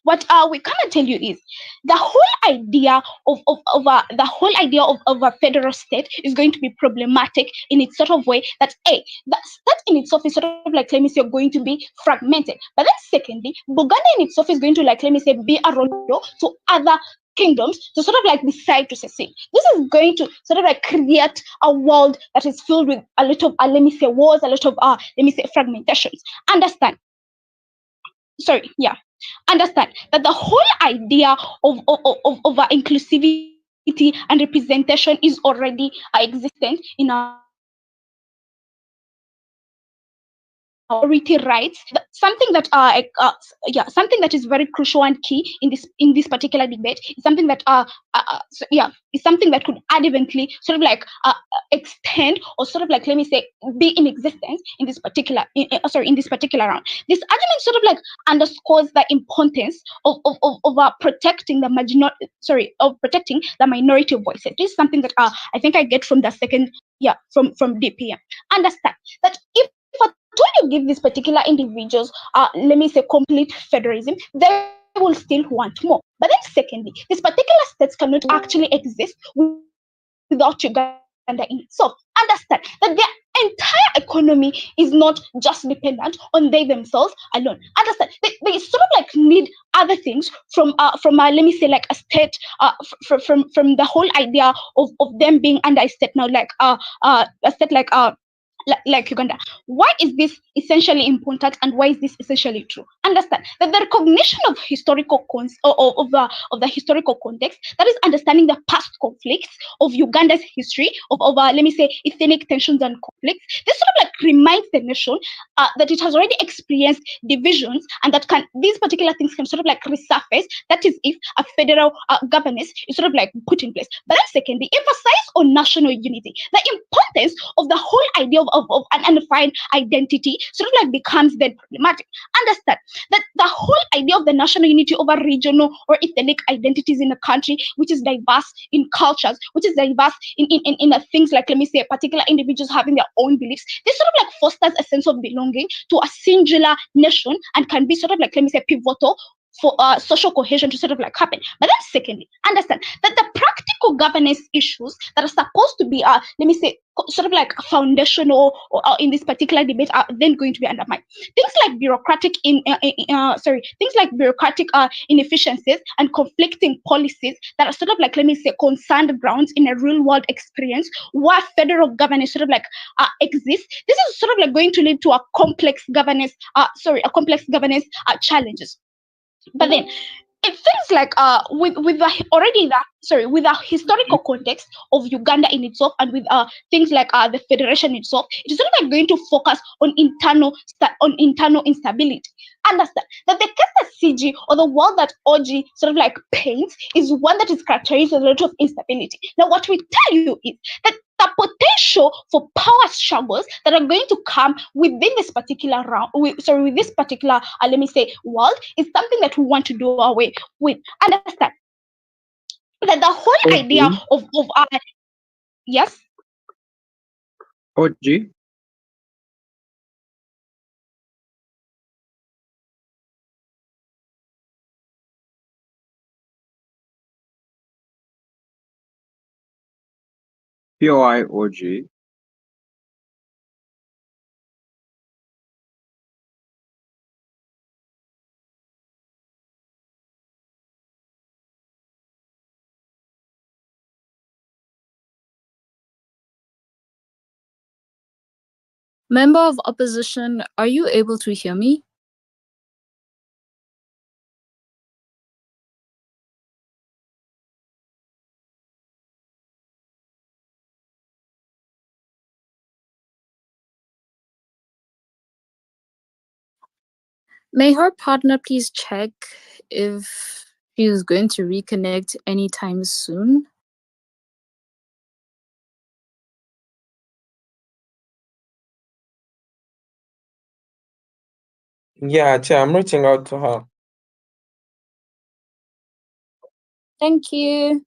what we come and tell you is the whole idea of the whole idea of a federal state is going to be problematic in its sort of way that the state in itself is sort of like, let me say, going to be fragmented, but then secondly, Buganda in itself is going to, like, let me say, be a role model to other kingdoms to sort of like decide to secede. This is going to sort of like create a world that is filled with a lot of let me say wars, a lot of let me say fragmentations. Understand? Sorry, yeah. Understand that the whole idea of inclusivity and representation is already existent in our minority rights. Something that something that is very crucial and key in this particular debate is something that is something that could adamantly sort of like extend or sort of like, let me say, be in existence in this particular in this particular round. This argument sort of like underscores the importance of protecting the protecting the minority voices. This is something that I think I get from the second from DPM. Understand that if at all you give these particular individuals let me say complete federalism, they will still want more. But then secondly, these particular states cannot actually exist without Uganda in itself. Understand that their entire economy is not just dependent on they themselves alone. Understand they sort of like need other things from let me say like a state from the whole idea of them being under a state now, like a state like Uganda. Why is this essentially important and why is this essentially true? Understand that the recognition of historical of the historical context, that is understanding the past conflicts of Uganda's history of let me say ethnic tensions and conflicts. This sort of like reminds the nation that it has already experienced divisions and that can these particular things can sort of like resurface. That is if a federal governance is sort of like put in place. But then secondly, emphasize on national unity. The importance of the whole idea of an undefined identity sort of like becomes then problematic. Understand that the whole idea of the national unity over regional or ethnic identities in a country which is diverse in cultures, which is diverse in things like, let me say, particular individuals having their own beliefs, this sort of like fosters a sense of belonging to a singular nation and can be sort of like, let me say, pivotal for social cohesion to sort of like happen. But then secondly, understand that the practical governance issues that are supposed to be let me say sort of like foundational or in this particular debate are then going to be undermined. Things like things like bureaucratic inefficiencies and conflicting policies that are sort of like, let me say, concerned grounds in a real world experience where federal governance sort of like exists. This is sort of like going to lead to a complex governance challenges. But then it feels like with the already that with the historical context of Uganda in itself and with things like the federation itself, it is sort of like going to focus on internal instability. Understand that the case that CG or the world that OG sort of like paints is one that is characterized with a lot of instability. Now, what we tell you is that the potential for power struggles that are going to come within this particular with this particular let me say world is something that we want to do away with. Understand that the whole idea OG, of yes. OG, POI OG. Member of opposition, are you able to hear me? May her partner please check if she is going to reconnect anytime soon? Yeah, I'm reaching out to her. Thank you.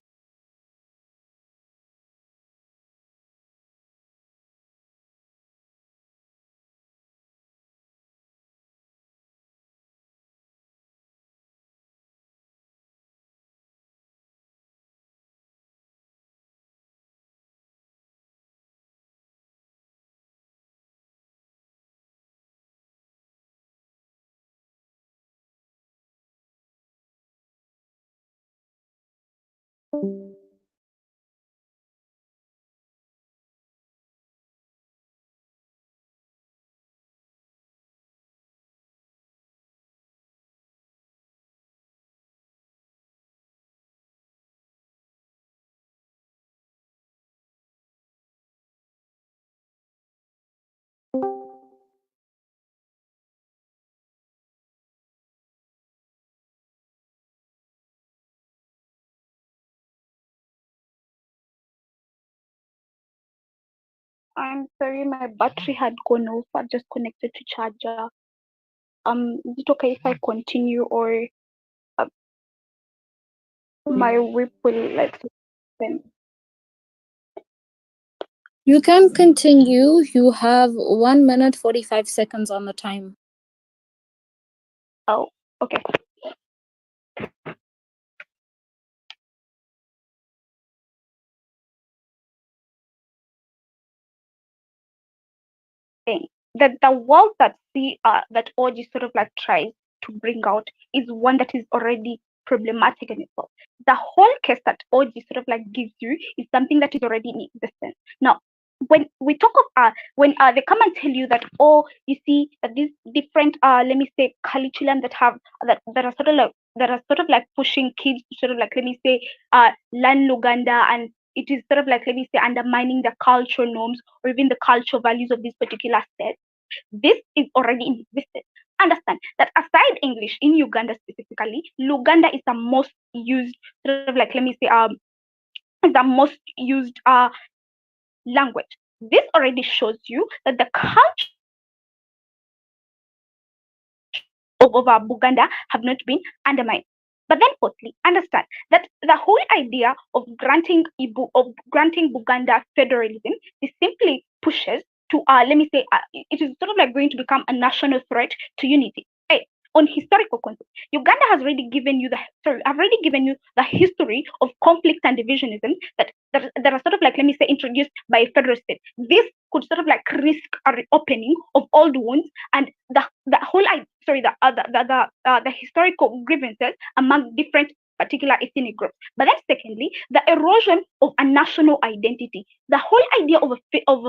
I'm sorry, my battery had gone off. I just connected to charger. Is it okay if I continue, or uh, my whip will like them? You can continue. You have 1 minute 45 seconds on the time. Oh, okay. Thing that the world that OG sort of like tries to bring out is one that is already problematic in itself. The whole case that OG sort of like gives you is something that is already in existence. Now, when we talk of when they come and tell you that, oh, you see that these different let me say curriculum that are sort of like pushing kids to sort of like, let me say, learn Luganda, and it is sort of like, let me say, undermining the cultural norms or even the cultural values of this particular state. This is already in existence. Understand that aside English in Uganda specifically, Luganda is the most used sort of like, let me say, the most used language. This already shows you that the culture of Buganda have not been undermined. But then, fourthly, understand that the whole idea of granting Buganda federalism is simply pushes to let me say it is sort of like going to become a national threat to unity. Hey, on historical context, Uganda has already given you I've already given you the history of conflict and divisionism that are sort of like, let me say, introduced by a federal state. This could sort of like risk a reopening of old wounds and the whole the historical grievances among different particular ethnic groups. But then secondly, the erosion of a national identity. The whole idea of a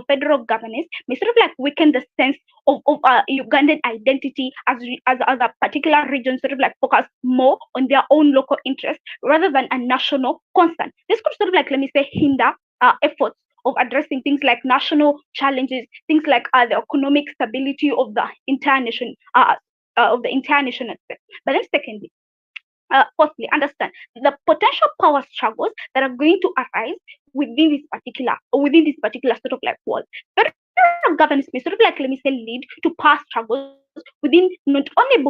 federal governance may sort of like weaken the sense of Ugandan identity as a particular region sort of like focus more on their own local interests rather than a national concern. This could sort of like, let me say, hinder efforts of addressing things like national challenges, things like the economic stability of the entire nation aspect. But then secondly, firstly, understand the potential power struggles that are going to arise within this particular sort of like world. Federal governance may sort of like, let me say, lead to power struggles within not only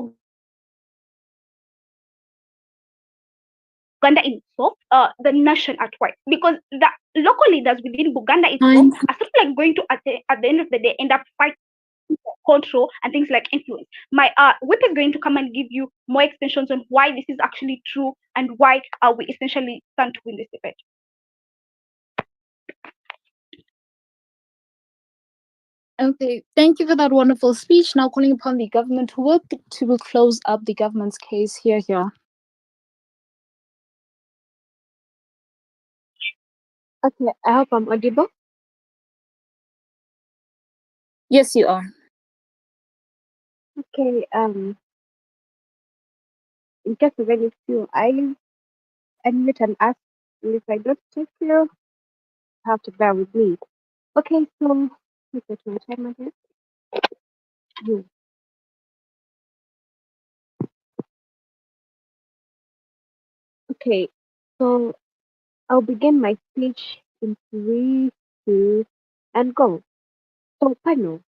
Buganda in itself, the nation at large, because the local leaders within Buganda itself are sort of like going to at the end of the day end up fighting control and things like influence. My whip is going to come and give you more extensions on why this is actually true and why we essentially stand to win this debate. Okay, thank you for that wonderful speech. Now calling upon the government whip to close up the government's case. Here. Okay, I hope I'm audible. Yes, you are. Okay, in case of any few, I unmute and ask, and if I don't take you, have to bear with me. Okay, so look at my timer here. Yeah. Okay, so I'll begin my speech in 3, 2, and go. So, panel,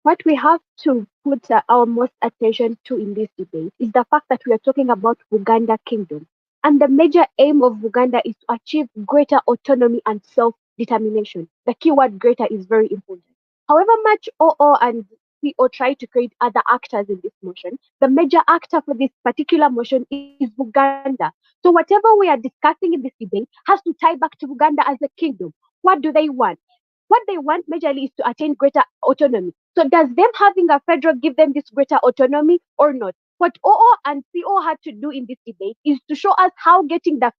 what we have to put our most attention to in this debate is the fact that we are talking about Buganda Kingdom. And the major aim of Buganda is to achieve greater autonomy and self-determination. The keyword greater is very important. However much OO and CO try to create other actors in this motion, the major actor for this particular motion is Buganda. So whatever we are discussing in this debate has to tie back to Buganda as a kingdom. What do they want? What they want majorly is to attain greater autonomy. So does them having a federal give them this greater autonomy or not? What OO and CO had to do in this debate is to show us how getting the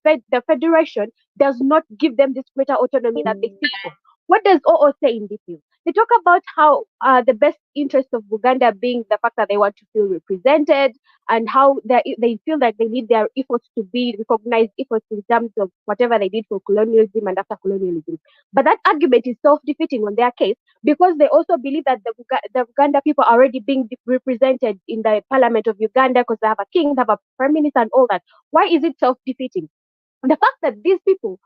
federation does not give them this greater autonomy that they seek for. What does OO say in this field? They talk about how the best interest of Uganda being the fact that they want to feel represented, and how they feel like they need their efforts to be recognized, efforts in terms of whatever they did for colonialism and after colonialism. But that argument is self-defeating on their case, because they also believe that the Uganda people are already being represented in the parliament of Uganda, because they have a king, they have a prime minister, and all that. Why is it self-defeating? The fact that these people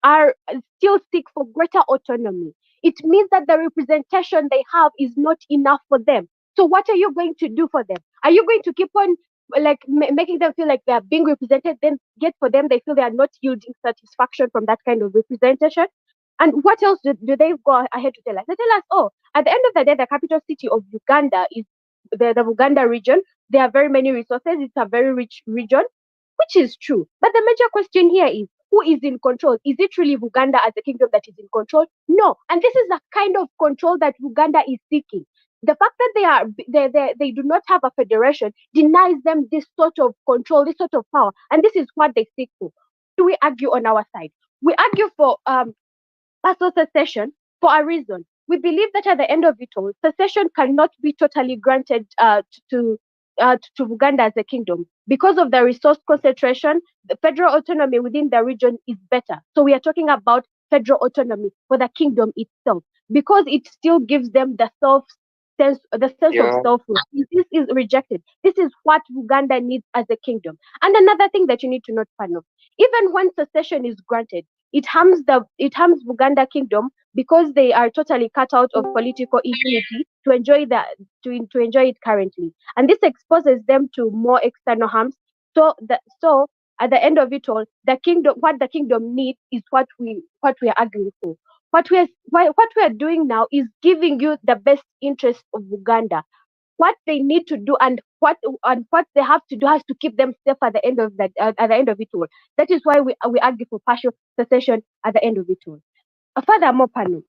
are still seek for greater autonomy, it means that the representation they have is not enough for them. So what are you going to do for them? Are you going to keep on like making them feel like they are being represented, then yet for them they feel they are not yielding satisfaction from that kind of representation? And what else do they go ahead to tell us? They tell us, oh, at the end of the day, the capital city of Uganda is the Uganda region. There are very many resources. It's a very rich region, which is true. But the major question here is, who is in control? Is it really Uganda as a kingdom that is in control? No. And this is the kind of control that Uganda is seeking. The fact that they do not have a federation denies them this sort of control, this sort of power, and this is what they seek for. Do we argue on our side? We argue for partial secession for a reason. We believe that at the end of it all, secession cannot be totally granted to Uganda as a kingdom. Because of the resource concentration, the federal autonomy within the region is better. So we are talking about federal autonomy for the kingdom itself, because it still gives them the sense of Yeah. self-worth. This is rejected. This is what Uganda needs as a kingdom. And another thing that you need to note, Pano, even when secession is granted, it harms Buganda Kingdom, because they are totally cut out of political immunity to enjoy it currently, and this exposes them to more external harms. So at the end of it all, what the kingdom needs is what we are arguing for. What we are doing now is giving you the best interest of Uganda. What they need to do, and what they have to do, has to keep them safe at the end of it all. That is why we argue for partial secession at the end of it all. Furthermore, Panu,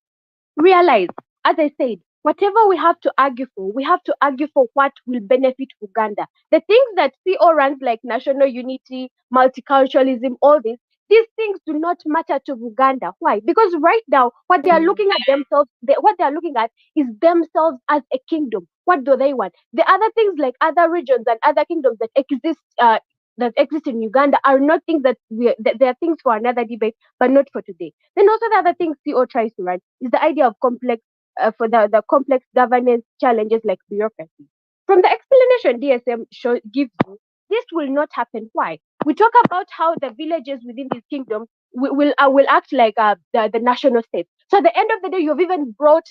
realize, as I said, whatever we have to argue for, we have to argue for what will benefit Uganda. The things that CO runs, like national unity, multiculturalism, all this, these things do not matter to Uganda. Why? Because right now, what they are looking at themselves, what they are looking at is themselves as a kingdom. What do they want? The other things, like other regions and other kingdoms that exist in Uganda, are not things they are things for another debate, but not for today. Then also the other thing CO tries to run is the idea of the complex governance challenges like bureaucracy. From the explanation gives you, this will not happen. Why? We talk about how the villages within this kingdom will act like the national state. So at the end of the day, you've brought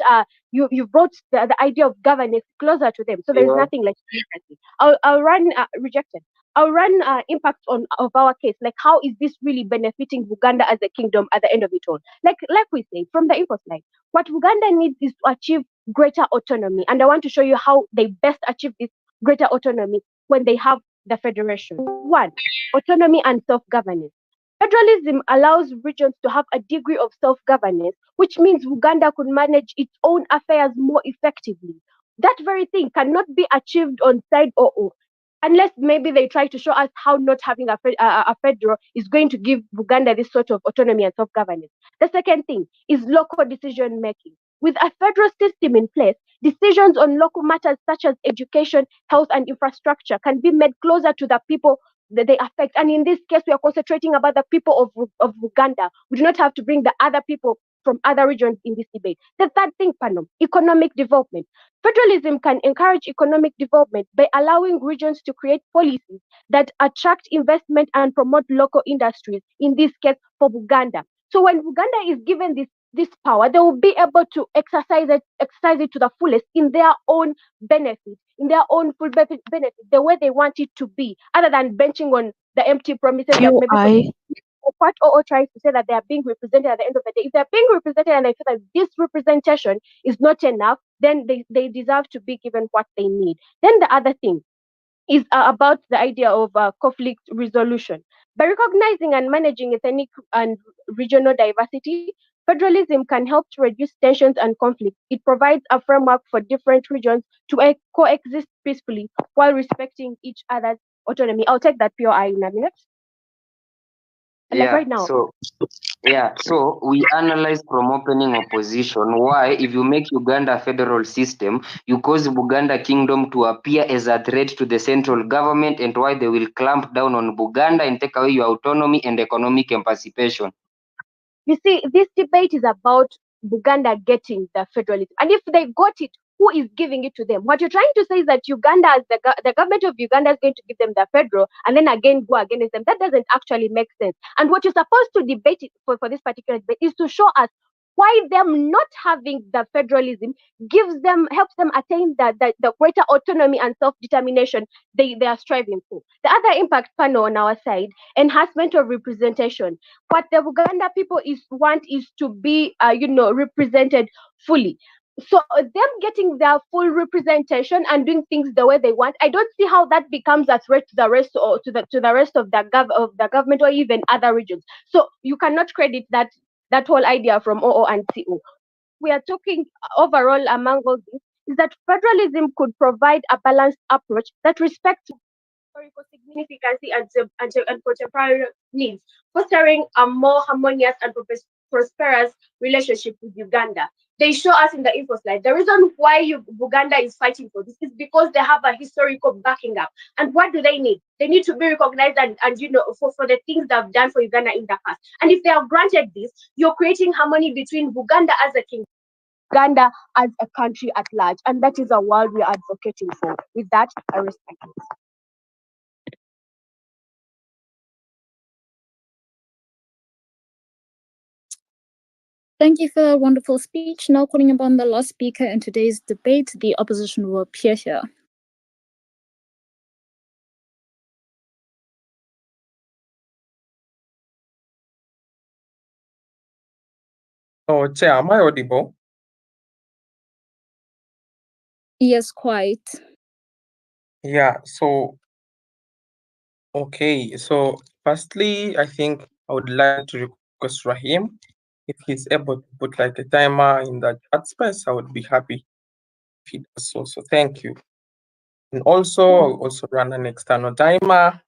the idea of governance closer to them. So there is Yeah. nothing like bureaucracy. I'll run rejected. I'll run impact on of our case. Like, how is this really benefiting Uganda as a kingdom at the end of it all? Like we say from the info slide, what Uganda needs is to achieve greater autonomy, and I want to show you how they best achieve this greater autonomy when they have the federation. One, autonomy and self-governance. Federalism allows regions to have a degree of self-governance, which means Uganda could manage its own affairs more effectively. That very thing cannot be achieved on side or unless maybe they try to show us how not having a federal is going to give Uganda this sort of autonomy and self-governance. The second thing is local decision making. With a federal system in place, decisions on local matters such as education, health, and infrastructure can be made closer to the people that they affect. And in this case, we are concentrating about the people of Uganda. We do not have to bring the other people from other regions in this debate. The third thing, Panam, economic development. Federalism can encourage economic development by allowing regions to create policies that attract investment and promote local industries, in this case for Uganda. So when Uganda is given this power, they will be able to exercise it to the fullest in their own benefit, in their own full benefit, the way they want it to be, other than benching on the empty promises that maybe QI. what OO tries to say, that they are being represented at the end of the day. If they're being represented and they feel that this representation is not enough, then they deserve to be given what they need. Then the other thing is about the idea of conflict resolution. By recognizing and managing ethnic and regional diversity, Federalism can help to reduce tensions and conflict. It provides a framework for different regions to coexist peacefully while respecting each other's autonomy. I'll take that POI in a minute. Like Yeah, right now. so we analyze from opening opposition why, if you make Uganda a federal system, you cause Buganda Kingdom to appear as a threat to the central government, and why they will clamp down on Buganda and take away your autonomy and economic emancipation. You see, this debate is about Buganda getting the federalism. And if they got it, who is giving it to them? What you're trying to say is that Uganda, as the government of Uganda is going to give them the federal and then again go against them. That doesn't actually make sense. And what you're supposed to debate for this particular debate is to show us why them not having the federalism helps them attain the greater autonomy and self-determination they are striving for. The other impact panel on our side, enhancement of representation. What the Buganda people want is to be represented fully. So them getting their full representation and doing things the way they want, I don't see how that becomes a threat to the rest or to the rest of the government or even other regions. So you cannot credit that whole idea from OO and CO. We are talking overall among all this is that federalism could provide a balanced approach that respects historical significance and contemporary needs, fostering a more harmonious and prosperous relationship with Uganda. They show us in the info slide the reason why Uganda is fighting for this is because they have a historical backing up. And what do they need? They need to be recognized and for the things they've done for Uganda in the past. And if they are granted this, you're creating harmony between Uganda as a kingdom, Uganda as a country at large. And that is a world we are advocating for. With that, I respect it. Thank you for a wonderful speech. Now calling upon the last speaker in today's debate, the opposition will appear here. Oh, Chair, am I audible? Yes, quite. Yeah, so, okay. So, firstly, I think I would like to request Rahim, if he's able to put like a timer in the chat space, I would be happy if he does so. So, thank you. And also, I'll also run an external timer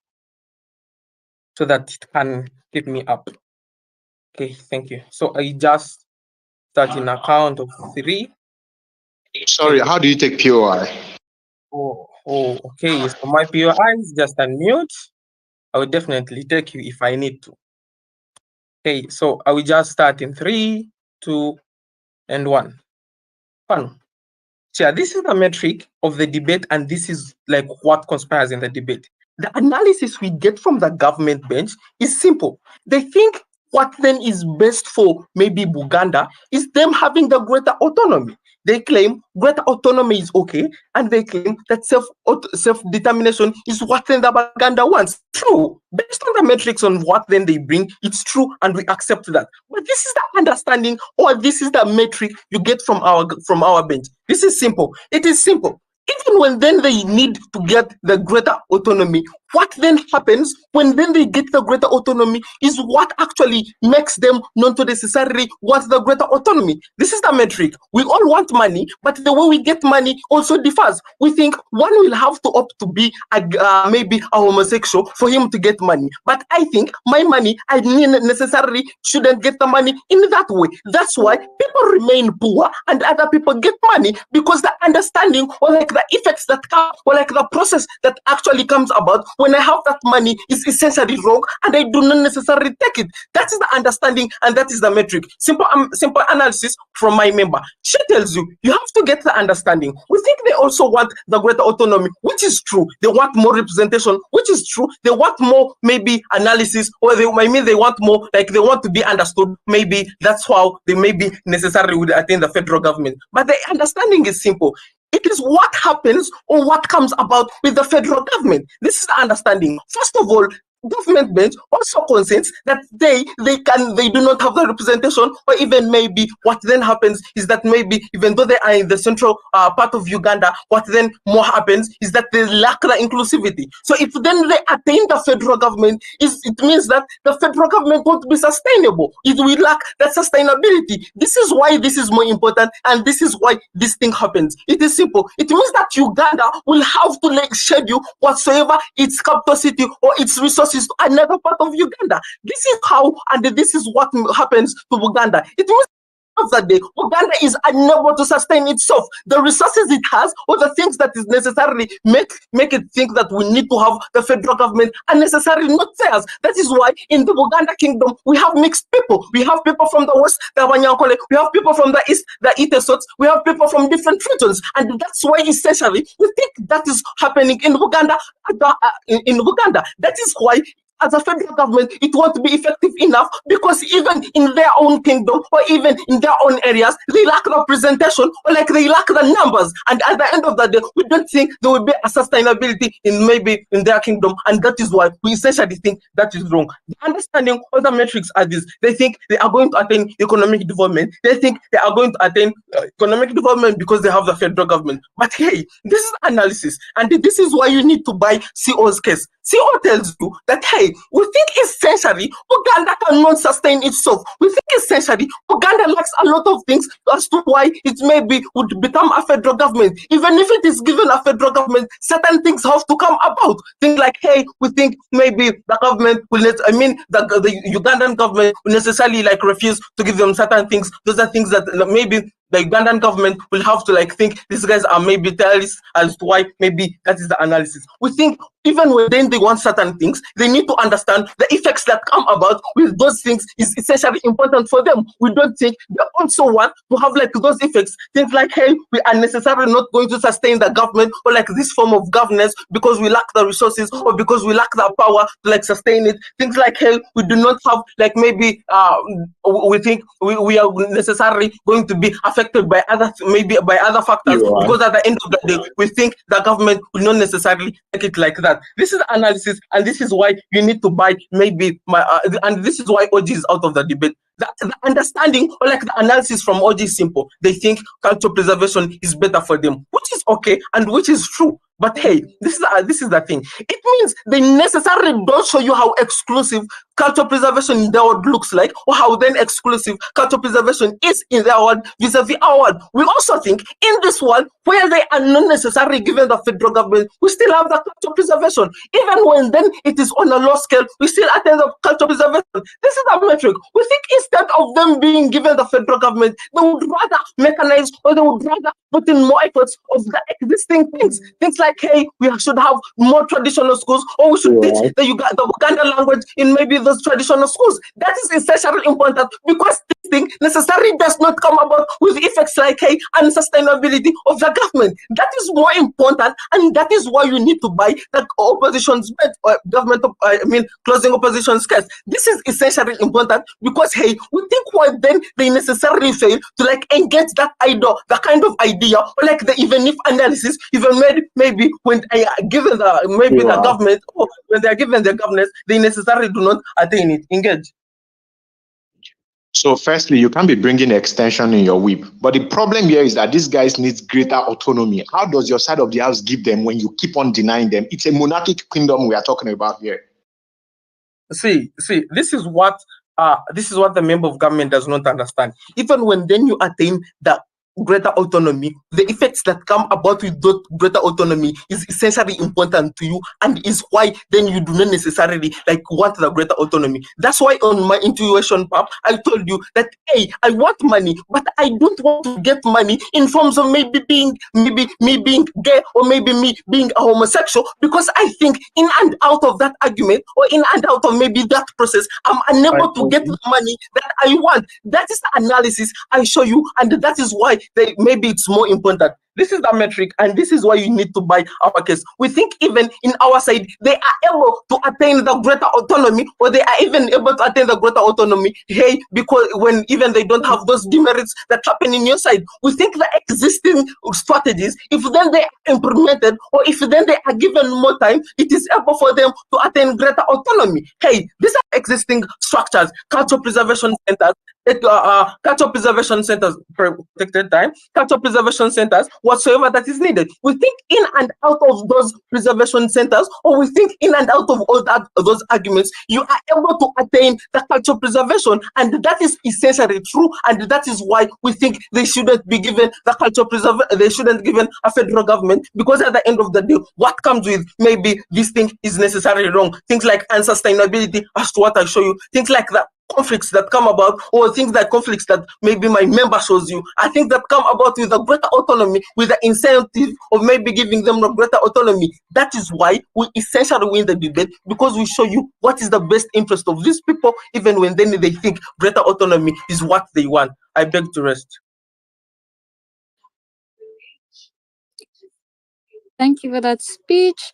so that it can keep me up. Okay, thank you. So, I just start in a count of 3. Sorry, Okay. how do you take POI? Oh, okay. So my POI is just unmute. I will definitely take you if I need to. Okay, so I will just start in 3, 2, and 1. Fun. So this is the metric of the debate, and this is like what conspires in the debate. The analysis we get from the government bench is simple. They think what then is best for maybe Buganda is them having the greater autonomy. They claim greater autonomy is okay, and they claim that self-determination is what then the Buganda wants. True, based on the metrics on what then they bring, it's true, and we accept that. But this is the understanding, or this is the metric you get from our bench. This is simple. It is simple. Even when then they need to get the greater autonomy, what then happens when then they get the greater autonomy is what actually makes them not necessarily want the greater autonomy. This is the metric. We all want money, but the way we get money also differs. We think one will have to opt to be maybe a homosexual for him to get money. But I think my money, I necessarily shouldn't get the money in that way. That's why people remain poor and other people get money, because the understanding or like the effects that come or like the process that actually comes about when I have that money is essentially wrong and I do not necessarily take it. That is the understanding and that is the metric. Simple analysis from my member. She tells you, you have to get the understanding. We think they also want the greater autonomy, which is true. They want more representation, which is true. They want more maybe analysis, or they want more, like they want to be understood. Maybe that's how they maybe necessarily would attain the federal government. But the understanding is simple. It is what happens or what comes about with the federal government. This is the understanding. First of all, government bench also consents that they do not have the representation, or even maybe what then happens is that maybe even though they are in the central part of Uganda, what then more happens is that they lack the inclusivity. So if then they attain the federal government, it means that the federal government won't be sustainable. It will lack that sustainability. This is why this is more important, and this is why this thing happens. It is simple. It means that Uganda will have to schedule whatsoever its capital city or its resources to another part of Uganda. This is how, and this is what happens to Uganda. It means of the day, Uganda is unable to sustain itself. The resources it has, or the things that is necessarily make it think that we need to have the federal government are necessarily not theirs. That is why in the Buganda Kingdom we have mixed people. We have people from the west, the Wanyankole. We have people from the east, the Itesots. We have people from different regions, and that's why essentially we think that is happening in Uganda. In Uganda, that is why, as a federal government, it won't be effective enough, because even in their own kingdom or even in their own areas, they lack representation, or they lack the numbers. And at the end of the day, we don't think there will be a sustainability in their kingdom, and that is why we essentially think that is wrong. The understanding of the metrics are this: they think they are going to attain economic development. They think they are going to attain economic development because they have the federal government. But hey, this is analysis, and this is why you need to buy CO's case. CO tells you that, hey, we think essentially Uganda cannot sustain itself. We think essentially Uganda lacks a lot of things as to why it maybe would become a federal government. Even if it is given a federal government, certain things have to come about. Things like, hey, we think maybe the government will the Ugandan government will necessarily refuse to give them certain things. Those are things that maybe the Ugandan government will have to think these guys are maybe terrorists, as to why maybe that is the analysis. We think even when they want certain things, they need to understand the effects that come about with those things is essentially important for them. We don't think they also want to have those effects. Things like, hey, we are necessarily not going to sustain the government or this form of governance because we lack the resources or because we lack the power to sustain it. Things like, hey, we do not have maybe we think we are necessarily going to be affected by other factors, because at the end of the day we think the government will not necessarily make it like that. This is analysis, and this is why you need to buy maybe and this is why OG is out of the debate. The understanding or the analysis from OG is simple. They think cultural preservation is better for them, which is okay and which is true. But hey, this is the thing. It means they necessarily don't show you how exclusive cultural preservation in their world looks like, or how then exclusive cultural preservation is in their world vis-a-vis our world. We also think in this world where they are not necessarily given the federal government, we still have the cultural preservation. Even when then it is on a low scale, we still attend the cultural preservation. This is a metric. We think instead of them being given the federal government, they would rather mechanize, or they would rather put in more efforts of the existing things. Things like, hey, we should have more traditional schools, or we should teach the Ugandan language in maybe those traditional schools. That is essentially important, because this thing necessarily does not come about with effects like, hey, unsustainability of the government. That is more important, and that is why you need to buy the opposition's bet, or closing opposition's case. This is essentially important, because hey, we think why then they necessarily fail to engage that idea, the kind of idea, or the even if analysis, even maybe when given the government, or when they are given the governance, they necessarily do not attain it. Engage. So firstly, you can't be bringing extension in your whip. But the problem here is that these guys need greater autonomy. How does your side of the house give them when you keep on denying them? It's a monarchic kingdom we are talking about here. See, this is what the member of government does not understand. Even when then you attain the greater autonomy, the effects that come about with that greater autonomy is essentially important to you, and is why then you do not necessarily want the greater autonomy. That's why on my intuition pap, I told you that, hey, I want money, but I don't want to get money in forms of maybe me being gay, or maybe me being a homosexual, because I think in and out of that argument, or in and out of maybe that process, I'm unable to get the money that I want. That is the analysis I show you, and that is why maybe it's more important. This is the metric, and this is why you need to buy our case. We think even in our side, they are able to attain the greater autonomy, or they are even able to attain the greater autonomy. Hey, because when even they don't have those demerits that happen in your side, we think the existing strategies, if then they are implemented, or if then they are given more time, it is able for them to attain greater autonomy. Hey, these are existing structures, cultural preservation centers, cultural preservation centers, protected time, cultural preservation centers, whatsoever that is needed. We think in and out of those preservation centers, or we think in and out of all that those arguments, you are able to attain the cultural preservation, and that is essentially true, and that is why we think they shouldn't be given the cultural preservation. They shouldn't given a federal government, because at the end of the day, what comes with maybe this thing is necessarily wrong. Things like unsustainability, as to what I show you, things like that conflicts that come about, or things like conflicts that maybe my member shows you, I think that come about with a greater autonomy, with the incentive of maybe giving them a greater autonomy. That is why we essentially win the debate, because we show you what is the best interest of these people, even when then they think greater autonomy is what they want. I beg to rest. Thank you for that speech.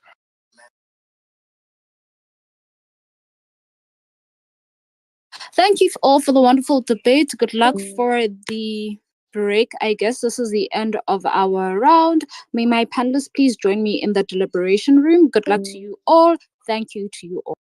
Thank you all for the wonderful debate. Good luck for the break. I guess this is the end of our round. May my panelists please join me in the deliberation room. Good luck to you all. Thank you to you all.